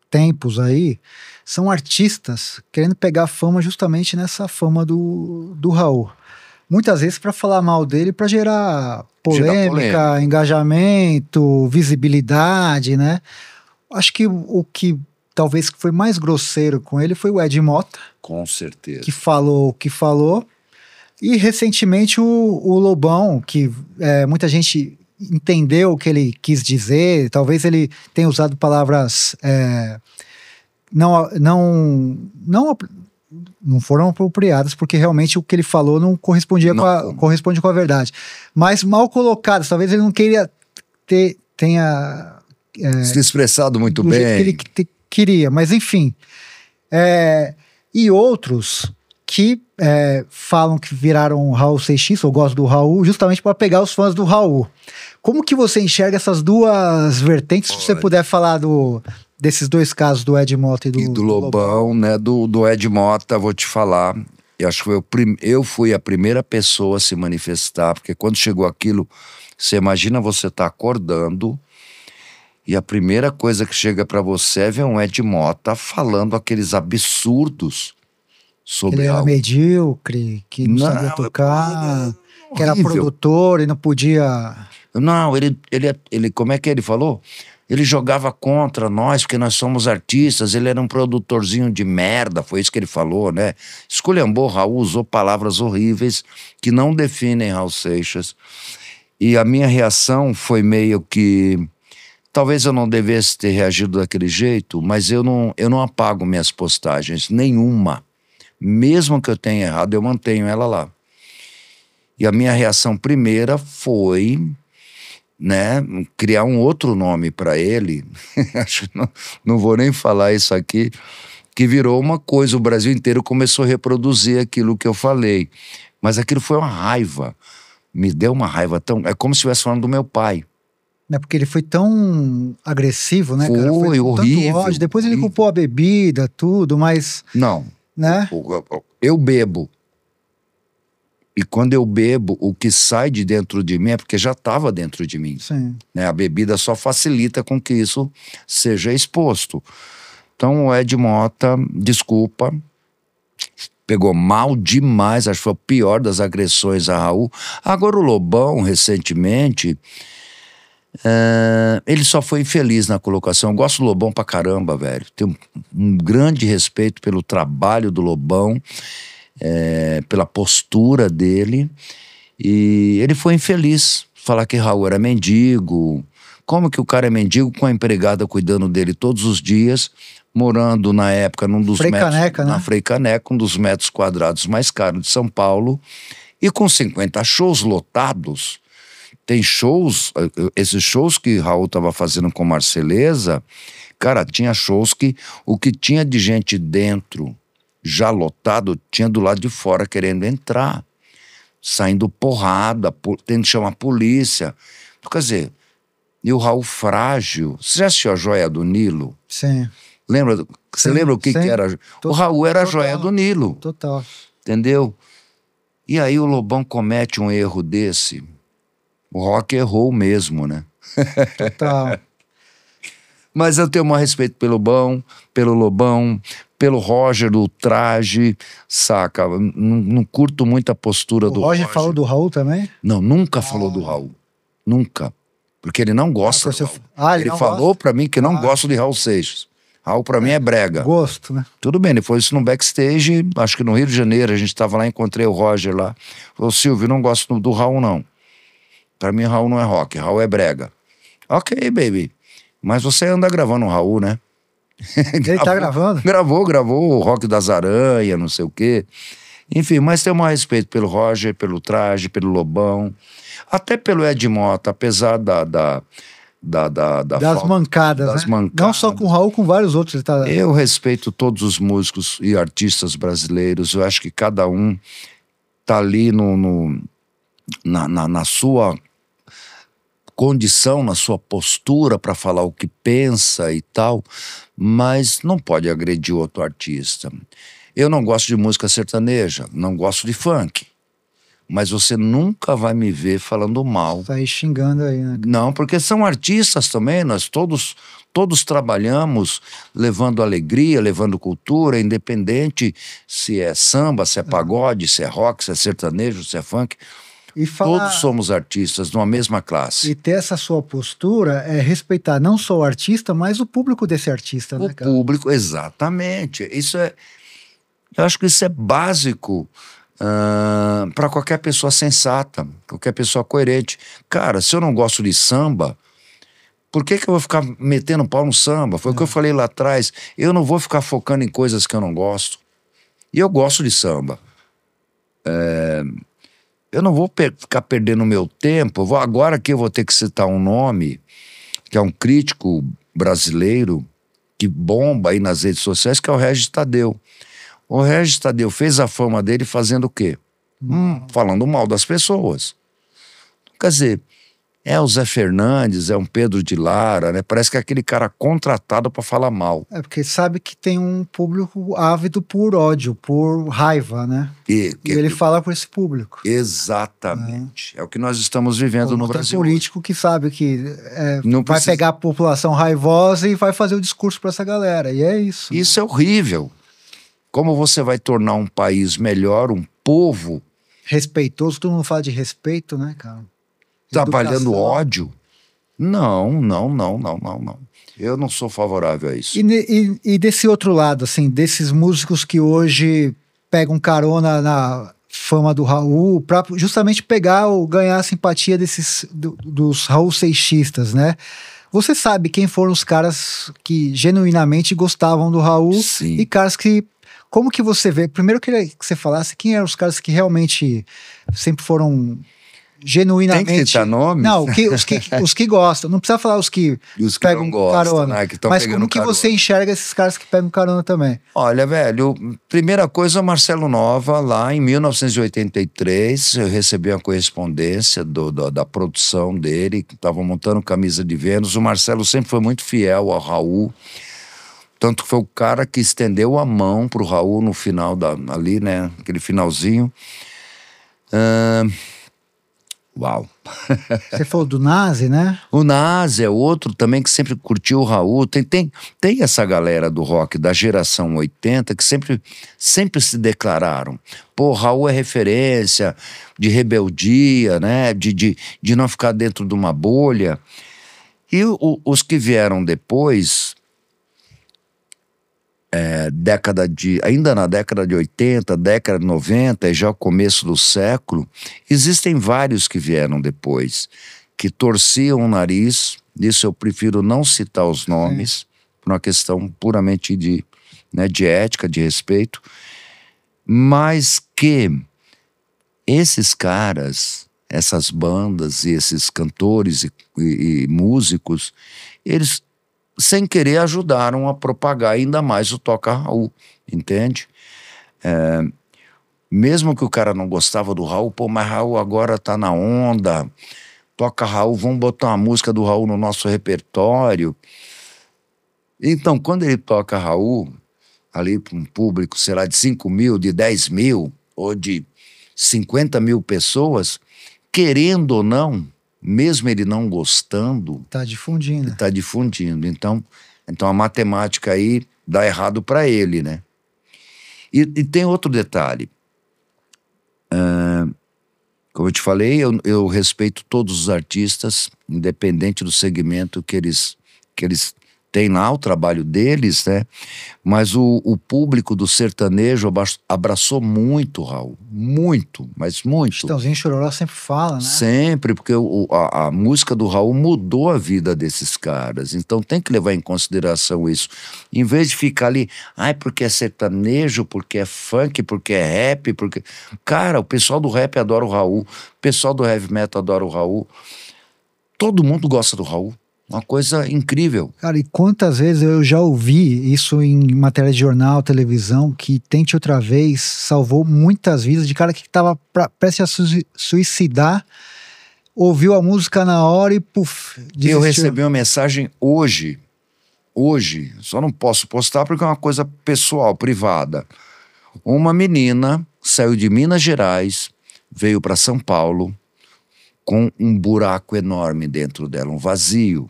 tempos aí são artistas querendo pegar fama justamente nessa fama do Raul. Muitas vezes para falar mal dele, para gerar polêmica, engajamento, visibilidade, né? Acho que o que talvez foi mais grosseiro com ele foi o Ed Mota. Com certeza. Que falou o que falou. E recentemente o Lobão, que muita gente entendeu o que ele quis dizer. Talvez ele tenha usado palavras não foram apropriadas, porque realmente o que ele falou não correspondia corresponde com a verdade. Mas mal colocadas. Talvez ele não queria tenha... se expressado muito do bem. Jeito que ele queria, mas enfim. E outros que falam que viraram Raul Seixista, ou gostam do Raul, justamente para pegar os fãs do Raul. Como que você enxerga essas 2 vertentes? Se você puder falar desses 2 casos, do Ed Mota e do Lobão, né? Do Ed Mota, vou te falar. Eu acho que eu fui a primeira pessoa a se manifestar, porque quando chegou aquilo, você imagina você tá acordando e a primeira coisa que chega pra você é ver um Ed Mota falando aqueles absurdos sobre ele era medíocre, que não sabia tocar, que era produtor e não podia... Não, ele como é que ele falou? Ele jogava contra nós, porque nós somos artistas, ele era um produtorzinho de merda, foi isso que ele falou, né? Esculhambou Raul, usou palavras horríveis que não definem Raul Seixas. E a minha reação foi meio que... Talvez eu não devesse ter reagido daquele jeito, mas eu não apago minhas postagens, nenhuma. Mesmo que eu tenha errado, eu mantenho ela lá. E a minha reação primeira foi, né, criar um outro nome para ele. Acho que não vou nem falar isso aqui, que virou uma coisa. O Brasil inteiro começou a reproduzir aquilo que eu falei. Mas aquilo foi uma raiva. Me deu uma raiva tão... É como se estivesse falando do meu pai. Porque ele foi tão agressivo, né, cara? Foi horrível. Tanto ódio. Depois ele culpou a bebida, tudo, mas... Não. Né? Eu bebo. E quando eu bebo, o que sai de dentro de mim é porque já estava dentro de mim. Sim. Né? A bebida só facilita com que isso seja exposto. Então o Ed Mota, desculpa, pegou mal demais, acho que foi o pior das agressões a Raul. Agora o Lobão, recentemente... ele só foi infeliz na colocação. Eu gosto do Lobão pra caramba, velho. Tenho um grande respeito pelo trabalho do Lobão, pela postura dele. E ele foi infeliz. Falar que Raul era mendigo. Como que o cara é mendigo com a empregada cuidando dele todos os dias, morando na época num dos na Frei Caneca, um dos metros quadrados mais caros de São Paulo, e com 50 shows lotados. Tem shows, esses shows que Raul estava fazendo com Marceleza, cara, tinha shows que o que tinha de gente dentro, já lotado, tinha do lado de fora querendo entrar, saindo porrada, tendo que chamar a polícia. Quer dizer, e o Raul frágil. Você já assistiu a Joia do Nilo? Sim. Você lembra o que era? O Raul era a Joia do Nilo. Total. Entendeu? E aí o Lobão comete um erro desse... O rock errou mesmo, né? Total. Mas eu tenho o maior respeito pelo Bão, pelo Lobão, pelo Roger, do Traje, saca? Não curto muito a postura do Roger. O Roger falou do Raul também? Não, nunca falou do Raul. Nunca. Porque ele não gosta do Raul. Ele falou pra mim que não gosta de Raul Seixas. Raul pra mim é brega. Gosto, né? Tudo bem, ele foi isso no backstage, acho que no Rio de Janeiro, a gente tava lá, encontrei o Roger lá. Falou, Silvio, não gosto do Raul, não. Pra mim, Raul não é rock, Raul é brega. Ok, baby. Mas você anda gravando o Raul, né? Ele tá gravando? Gravou o Rock das Aranhas, não sei o quê. Enfim, mas tenho o maior respeito pelo Roger, pelo Traje, pelo Lobão, até pelo Ed Mota, apesar das mancadas, né? Não só com o Raul, com vários outros. Ele tá... Eu respeito todos os músicos e artistas brasileiros. Eu acho que cada um tá ali na sua condição, na sua postura para falar o que pensa e tal, mas não pode agredir outro artista. Eu não gosto de música sertaneja, não gosto de funk. Mas você nunca vai me ver falando mal. Sair xingando aí, né? Não, porque são artistas também, nós todos trabalhamos levando alegria, levando cultura, independente se é samba, se é pagode, se é rock, se é sertanejo, se é funk. Todos somos artistas, numa mesma classe. E ter essa sua postura é respeitar não só o artista, mas o público desse artista, né, cara? O público, exatamente. Eu acho que isso é básico para qualquer pessoa sensata, qualquer pessoa coerente. Cara, se eu não gosto de samba, por que eu vou ficar metendo pau no samba? Foi o que eu falei lá atrás. Eu não vou ficar focando em coisas que eu não gosto. E eu gosto de samba. Eu não vou ficar perdendo meu tempo. Agora que eu vou ter que citar um nome, que é um crítico brasileiro que bomba aí nas redes sociais, que é o Regis Tadeu. O Regis Tadeu fez a fama dele fazendo o quê? Falando mal das pessoas. Quer dizer, é o Zé Fernandes, é um Pedro de Lara, né? Parece que é aquele cara contratado para falar mal. É porque sabe que tem um público ávido por ódio, por raiva, né? E ele fala por esse público. Exatamente. É o que nós estamos vivendo no Brasil. Tem político que sabe que vai pegar a população raivosa e vai fazer o discurso para essa galera. E é isso. Isso é horrível. Como você vai tornar um país melhor, um povo respeitoso? Todo mundo fala de respeito, né, cara? Trabalhando ódio? Não. Eu não sou favorável a isso. E desse outro lado, assim, desses músicos que hoje pegam carona na fama do Raul, pra justamente pegar ou ganhar a simpatia dos Raul Seixistas, né? Você sabe quem foram os caras que genuinamente gostavam do Raul? Sim. E caras que... Como que você vê? Primeiro eu queria que você falasse quem eram os caras que realmente sempre foram genuinamente... Tem que citar nomes? Não, os que gostam. Não precisa falar os que pegam não gostam, carona. Né? Que mas como que carona. você enxerga esses caras que pegam carona também? Olha, velho, primeira coisa, Marcelo Nova, lá em 1983, eu recebi uma correspondência da produção dele, que estava montando Camisa de Vênus. O Marcelo sempre foi muito fiel ao Raul. Tanto que foi o cara que estendeu a mão pro Raul no final ali, né? Aquele finalzinho. Uau. Você falou do Nazi, né? O Nazi é outro também que sempre curtiu o Raul. Tem essa galera do rock da geração 80 que sempre se declararam. Pô, Raul é referência de rebeldia, né? De não ficar dentro de uma bolha. E os que vieram depois... ainda na década de 80, década de 90 e já o começo do século, existem vários que vieram depois, que torciam o nariz, isso eu prefiro não citar os nomes, por uma questão puramente de ética, de respeito, mas que esses caras, essas bandas e esses cantores e músicos, eles... sem querer ajudaram a propagar ainda mais o Toca Raul, entende? Mesmo que o cara não gostava do Raul, pô, mas Raul agora tá na onda, Toca Raul, vamos botar uma música do Raul no nosso repertório. Então, quando ele toca Raul, ali para um público, sei lá, de 5 mil, de 10 mil, ou de 50 mil pessoas, querendo ou não, mesmo ele não gostando... Tá difundindo. Tá difundindo. Então, Então a matemática aí dá errado para ele, né? E tem outro detalhe. Como eu te falei, eu respeito todos os artistas, independente do segmento que eles têm lá, o trabalho deles, né? Mas o público do sertanejo abraçou muito o Raul. Muito, mas muito. Chitãozinho e Chororó sempre fala, né? Sempre, porque a música do Raul mudou a vida desses caras. Então tem que levar em consideração isso. Em vez de ficar ali, porque é sertanejo, porque é funk, porque é rap, porque... Cara, o pessoal do rap adora o Raul, o pessoal do heavy metal adora o Raul. Todo mundo gosta do Raul. Uma coisa incrível. Cara, e quantas vezes eu já ouvi isso em matéria de jornal, televisão, que Tente Outra Vez salvou muitas vidas de cara que estava prestes a suicidar, ouviu a música na hora e puf, desistiu. Eu recebi uma mensagem hoje, só não posso postar porque é uma coisa pessoal, privada. Uma menina saiu de Minas Gerais, veio para São Paulo, com um buraco enorme dentro dela, um vazio.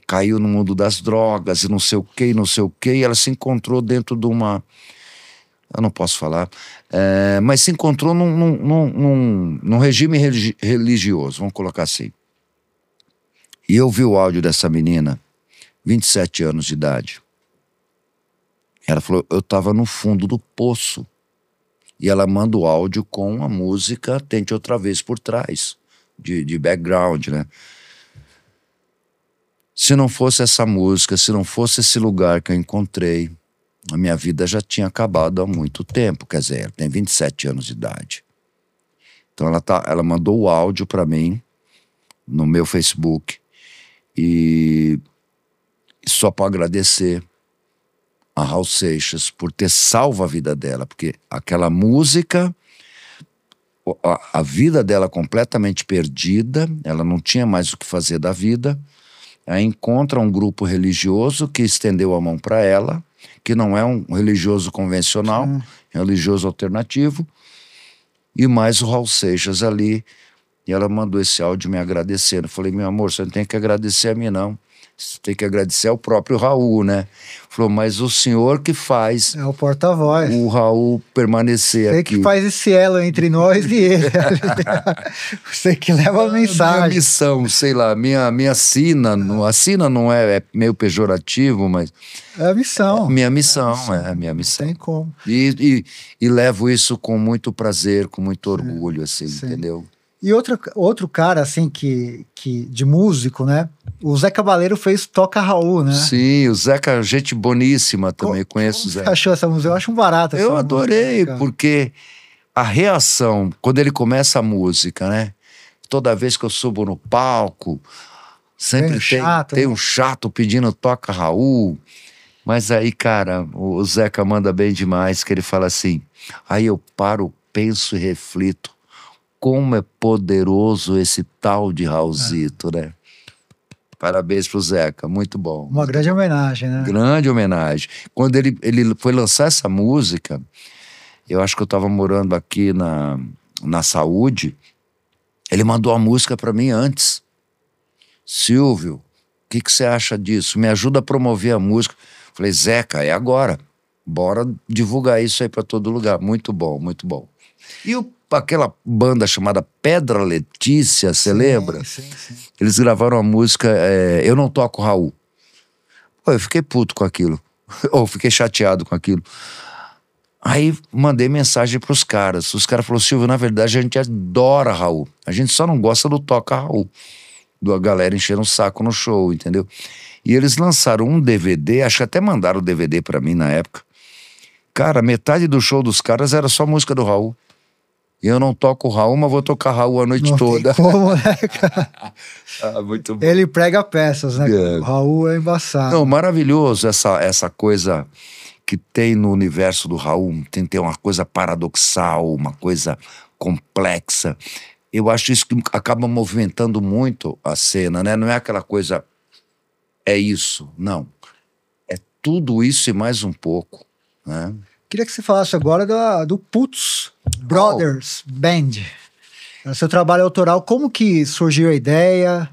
Caiu no mundo das drogas e não sei o que, e ela se encontrou dentro de uma... Eu não posso falar, mas se encontrou num regime religioso, vamos colocar assim. E eu vi o áudio dessa menina, 27 anos de idade. Ela falou, eu estava no fundo do poço. E ela manda o áudio com a música Tente Outra Vez por trás, de background, né? Se não fosse essa música, se não fosse esse lugar que eu encontrei, a minha vida já tinha acabado há muito tempo. Quer dizer, ela tem 27 anos de idade. Então ela mandou o áudio para mim no meu Facebook e só para agradecer a Raul Seixas por ter salvo a vida dela, porque aquela música, a vida dela completamente perdida, ela não tinha mais o que fazer da vida. Aí encontra um grupo religioso que estendeu a mão para ela, que não é um religioso convencional, é um religioso alternativo, e mais o Raul Seixas ali, e ela mandou esse áudio me agradecendo. Eu falei, meu amor, você não tem que agradecer a mim não, você tem que agradecer ao próprio Raul, né? Falou, mas o senhor que faz... É o porta-voz. O Raul permanecer Você aqui. que faz esse elo entre nós e ele. Você que leva a mensagem. Minha missão, sei lá, minha sina, a sina não é meio pejorativo, mas... É a missão. Minha missão, é a minha missão. Não tem como. E levo isso com muito prazer, com muito orgulho, assim, entendeu? E outro cara, assim, que de músico, né? O Zé Cabaleiro fez Toca Raul, né? Sim, o Zeca, gente boníssima também, conheço o Zé. Você achou essa música? Eu acho um barato essa Eu música, adorei, cara. porque a reação, quando ele começa a música, né? Toda vez que eu subo no palco, sempre tem um chato pedindo Toca Raul. Mas aí, cara, o Zeca manda bem demais, que ele fala assim, aí eu paro, penso e reflito, como é poderoso esse tal de Raulzito, né? Parabéns pro Zeca, muito bom. Uma grande homenagem, né? Grande homenagem. Quando ele foi lançar essa música, eu acho que eu estava morando aqui na Saúde, ele mandou a música para mim antes. Silvio, o que você acha disso? Me ajuda a promover a música. Falei, Zeca, é agora. Bora divulgar isso aí para todo lugar. Muito bom, muito bom. E aquela banda chamada Pedra Letícia, você lembra? Sim. Eles gravaram a música Eu Não Toco Raul. Pô, eu fiquei puto com aquilo. Ou fiquei chateado com aquilo. Aí mandei mensagem pros caras. Os caras falaram, Silvio, na verdade a gente adora Raul. A gente só não gosta do Toca Raul. Da galera enchendo o saco no show, entendeu? E eles lançaram um DVD, acho que até mandaram o DVD pra mim na época. Cara, metade do show dos caras era só música do Raul. E eu não toco Raul, mas vou tocar Raul a noite toda. Tem como, né, cara? Muito bom. Ele prega peças, né? O Raul é embaçado. Não, maravilhoso essa coisa que tem no universo do Raul. Tem que ter uma coisa paradoxal, uma coisa complexa. Eu acho isso que acaba movimentando muito a cena, né? Não é aquela coisa, é isso, não. É tudo isso e mais um pouco, né? Queria que você falasse agora do Putz Brothers Band. Seu trabalho autoral, como que surgiu a ideia?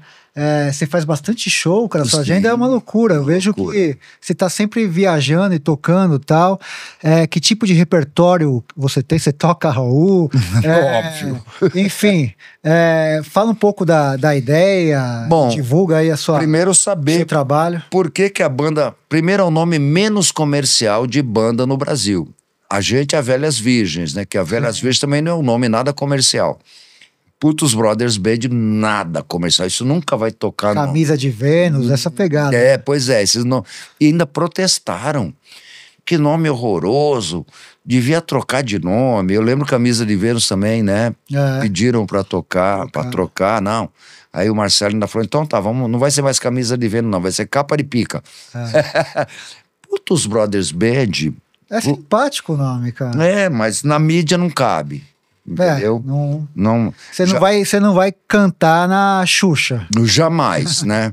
você faz bastante show, cara. Sua Sim. agenda é uma loucura. Eu vejo que você tá sempre viajando e tocando e tal. Que tipo de repertório você tem? Você toca Raul? Óbvio. Enfim, fala um pouco da ideia, Bom, divulga aí primeiro seu saber trabalho. por que a banda... Primeiro é o nome menos comercial de banda no Brasil. A gente é a Velhas Virgens, né? Que a Velhas Virgens também não é um nome nada comercial. Putos Brothers Band, nada comercial. Isso nunca vai tocar. Camisa de Vênus, essa pegada. Pois é. Esses não... E ainda protestaram. Que nome horroroso. Devia trocar de nome. Eu lembro Camisa de Vênus também, né? Pediram pra tocar, pra trocar, não. Aí o Marcelo ainda falou, então tá, vamos, não vai ser mais Camisa de Vênus, não. Vai ser Capa de Pica. Putos Brothers Band... É simpático o nome, cara. Mas na mídia não cabe. Entendeu? Você não vai cantar na Xuxa. Jamais, né?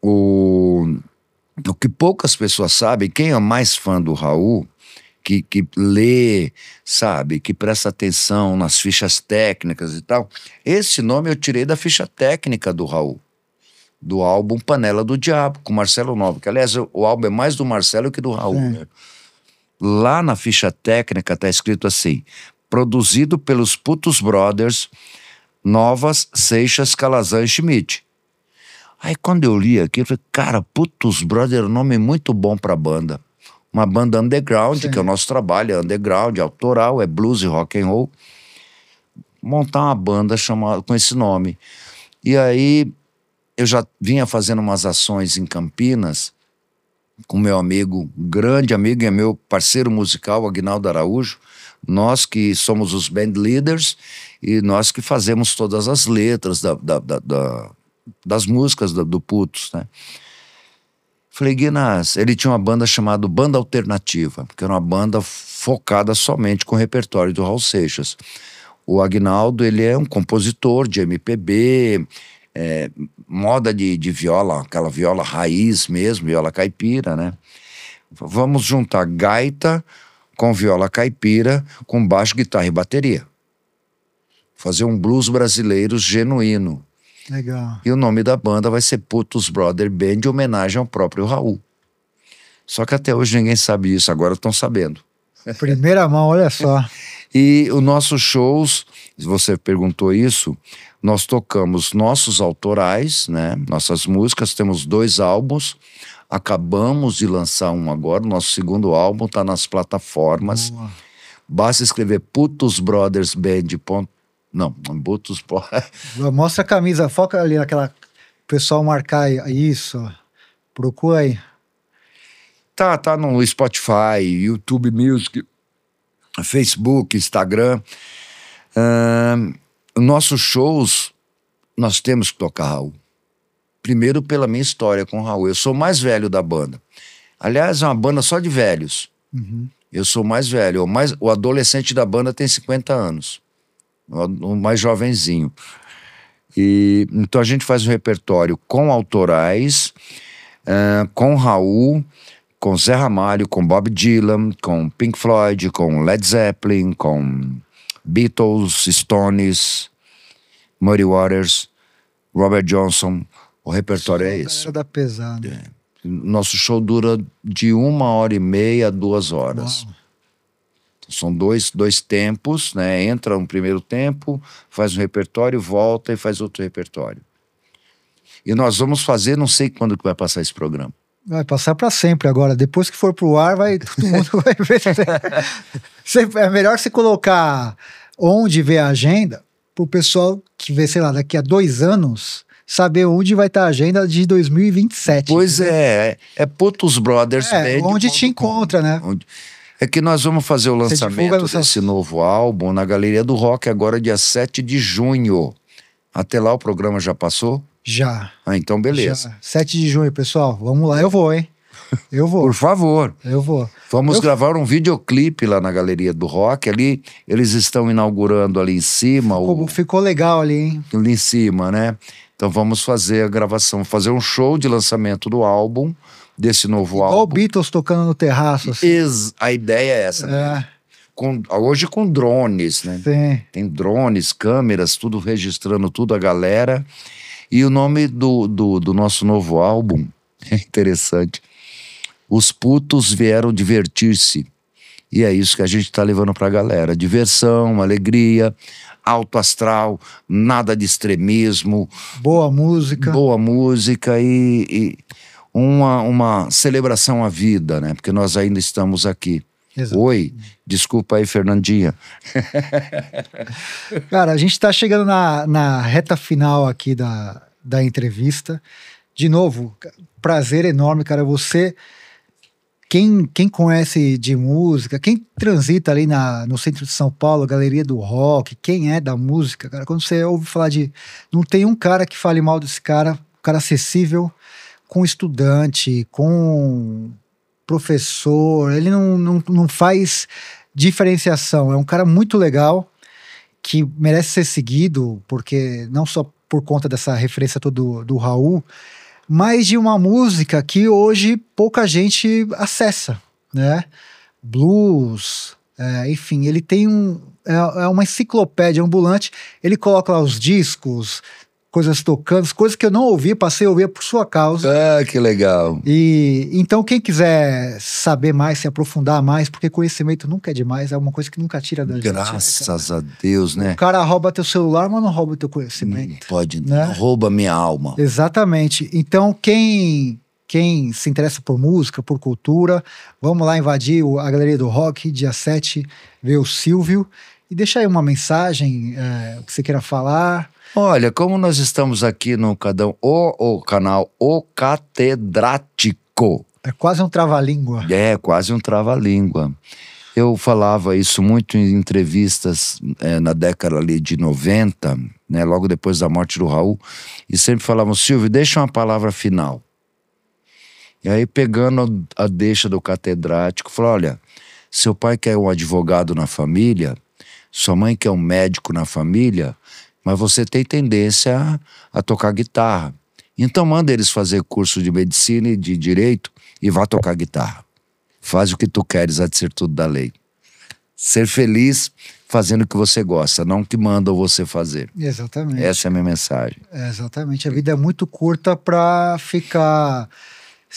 O que poucas pessoas sabem, quem é mais fã do Raul, que lê, sabe, que presta atenção nas fichas técnicas e tal, esse nome eu tirei da ficha técnica do Raul. Do álbum Panela do Diabo, com Marcelo Nobre. Que, aliás, o álbum é mais do Marcelo que do Raul. Né? Lá na ficha técnica tá escrito assim, produzido pelos Putos Brothers, Novas, Seixas, Calazan e Schmidt. Aí quando eu li aqui, eu falei, cara, Putos Brothers é um nome muito bom pra banda. Uma banda underground, que é o nosso trabalho, é underground, é autoral, é blues e rock and roll. Montar uma banda com esse nome. E aí eu já vinha fazendo umas ações em Campinas com meu amigo, grande amigo e meu parceiro musical, Aguinaldo Araújo, nós que somos os band leaders e nós que fazemos todas as letras das músicas do Putos, né? Falei, Guinness, ele tinha uma banda chamada Banda Alternativa, que era uma banda focada somente com o repertório do Raul Seixas. O Aguinaldo, ele é um compositor de MPB, moda de viola, aquela viola raiz mesmo, viola caipira, né? Vamos juntar gaita com viola caipira, com baixo, guitarra e bateria. Fazer um blues brasileiro genuíno. Legal. E o nome da banda vai ser Putos Brother Band, em homenagem ao próprio Raul. Só que até hoje ninguém sabe isso, agora estão sabendo. Primeira mão, olha só. E os nossos shows, você perguntou isso, nós tocamos nossos autorais, né? Nossas músicas, temos 2 álbuns, acabamos de lançar um agora, nosso segundo álbum está nas plataformas. Boa. Basta escrever Putos Brothers Band. Não, Putos... Mostra a camisa, foca ali naquela... O pessoal marcar isso, ó. Procura aí. Tá no Spotify, YouTube Music, Facebook, Instagram. Nossos shows, nós temos que tocar Raul. Primeiro pela minha história com o Raul. Eu sou o mais velho da banda. Aliás, é uma banda só de velhos. Uhum. Eu sou o mais velho. O adolescente da banda tem 50 anos. O mais jovenzinho. Então a gente faz um repertório com autorais, com Raul, com Zé Ramalho, com Bob Dylan, com Pink Floyd, com Led Zeppelin, com Beatles, Stones, Muddy Waters, Robert Johnson. O repertório é esse. Da pesada. Nosso show dura de 1h30 a 2 horas. Uau. São dois tempos, né? Entra um primeiro tempo, faz um repertório, volta e faz outro repertório. E nós vamos fazer, não sei quando que vai passar esse programa. Vai passar para sempre agora. Depois que for pro ar, todo mundo vai ver. É melhor você colocar onde vê a agenda pro pessoal que vê, sei lá, daqui a 2 anos, saber onde vai estar a agenda de 2027. Pois é Putos Brothers Band. Onde te encontra, né? É que nós vamos fazer o lançamento desse novo álbum na Galeria do Rock agora dia 7 de junho. Até lá o programa já passou? Já. Então beleza. Já. 7 de junho, pessoal. Vamos lá, eu vou, hein? Eu vou. Por favor. Eu vou. Vamos gravar um videoclipe lá na Galeria do Rock. Ali, eles estão inaugurando ali em cima. Ficou legal ali, hein? Ali em cima, né? Então vamos fazer a gravação, fazer um show de lançamento do álbum, desse novo álbum. Igual o Beatles tocando no terraço. Assim. A ideia é essa. Hoje com drones, né? Sim. Tem drones, câmeras, tudo registrando tudo, a galera. E o nome do nosso novo álbum é interessante. Os putos vieram divertir-se. E é isso que a gente tá levando pra galera. Diversão, alegria, alto astral, nada de extremismo. Boa música. Boa música e uma celebração à vida, né? Porque nós ainda estamos aqui. Exato. Oi, desculpa aí, Fernandinha. Cara, a gente tá chegando na reta final aqui da entrevista. De novo, prazer enorme, cara. Você... Quem conhece de música, quem transita ali no centro de São Paulo, Galeria do Rock, quem é da música, cara, quando você ouve falar de... Não tem um cara que fale mal desse cara, um cara acessível com estudante, com professor, ele não faz diferenciação, é um cara muito legal, que merece ser seguido, porque não só por conta dessa referência toda do Raul, mas de uma música que hoje pouca gente acessa, né? Blues, enfim, ele tem é uma enciclopédia ambulante, ele coloca lá os discos, coisas tocando, coisas que eu não ouvi, passei a ouvir por sua causa. Ah, que legal. E então quem quiser saber mais, se aprofundar mais, porque conhecimento nunca é demais, é uma coisa que nunca tira da gente. Graças a Deus, né? O cara rouba teu celular, mas não rouba teu conhecimento. Não pode, né? Não rouba minha alma. Exatamente. Então quem se interessa por música, por cultura, vamos lá invadir a Galeria do Rock, dia 7, ver o Silvio, e deixa aí uma mensagem, que você queira falar. Olha, como nós estamos aqui no canal O Catedrático. É quase um trava-língua. É, quase um trava-língua. Eu falava isso muito em entrevistas na década ali de 90, né, logo depois da morte do Raul, e sempre falavam, Silvio, deixa uma palavra final. E aí, pegando a deixa do catedrático, falou, olha, seu pai quer um advogado na família, sua mãe quer um médico na família, mas você tem tendência a tocar guitarra. Então manda eles fazer curso de medicina e de direito e vá tocar guitarra. Faz o que tu queres, há de ser tudo da lei. Ser feliz fazendo o que você gosta, não o que mandam você fazer. Exatamente. Essa é a minha mensagem. Exatamente. A vida é muito curta pra ficar...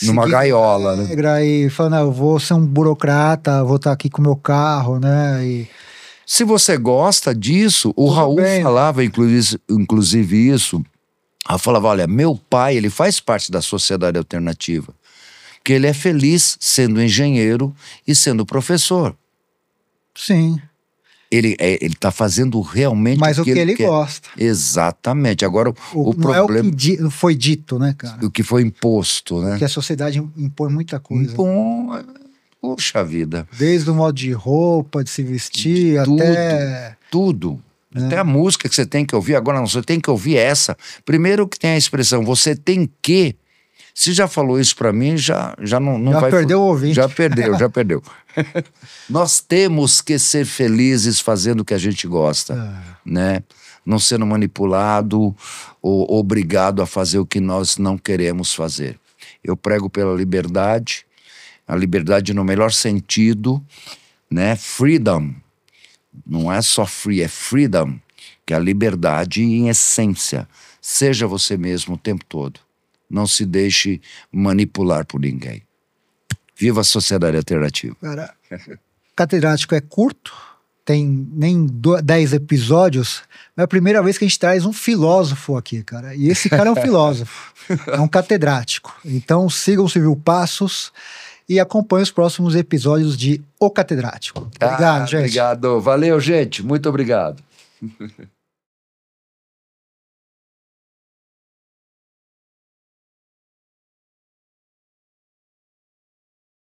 Numa gaiola, né? E falando, eu vou ser um burocrata, vou estar aqui com o meu carro, né? Se você gosta disso, o Raul falava inclusive isso. Raul falava, olha, meu pai, ele faz parte da sociedade alternativa. Porque ele é feliz sendo engenheiro e sendo professor. Sim. Ele está fazendo realmente o que ele gosta. Exatamente. Agora, o não problema... é o que foi dito, né, cara? O que foi imposto, né? Porque a sociedade impõe muita coisa. Puxa vida. Desde o modo de roupa, de se vestir, até... Tudo. Até a música que você tem que ouvir. Agora não, você tem que ouvir essa. Primeiro que tem a expressão, você tem que... Se já falou isso pra mim, já não vai... Já perdeu o ouvinte. Já perdeu. Nós temos que ser felizes fazendo o que a gente gosta, né? Não sendo manipulado ou obrigado a fazer o que nós não queremos fazer. Eu prego pela liberdade, a liberdade no melhor sentido, né? Freedom. Não é só free, é freedom, que é a liberdade em essência. Seja você mesmo o tempo todo. Não se deixe manipular por ninguém. Viva a sociedade alternativa. Cara, Catedrático é curto, tem nem 10 episódios, mas é a primeira vez que a gente traz um filósofo aqui, cara. E esse cara é um filósofo, é um catedrático. Então sigam o Silvio Passos e acompanhem os próximos episódios de O Catedrático. Obrigado, gente. Obrigado. Valeu, gente. Muito obrigado.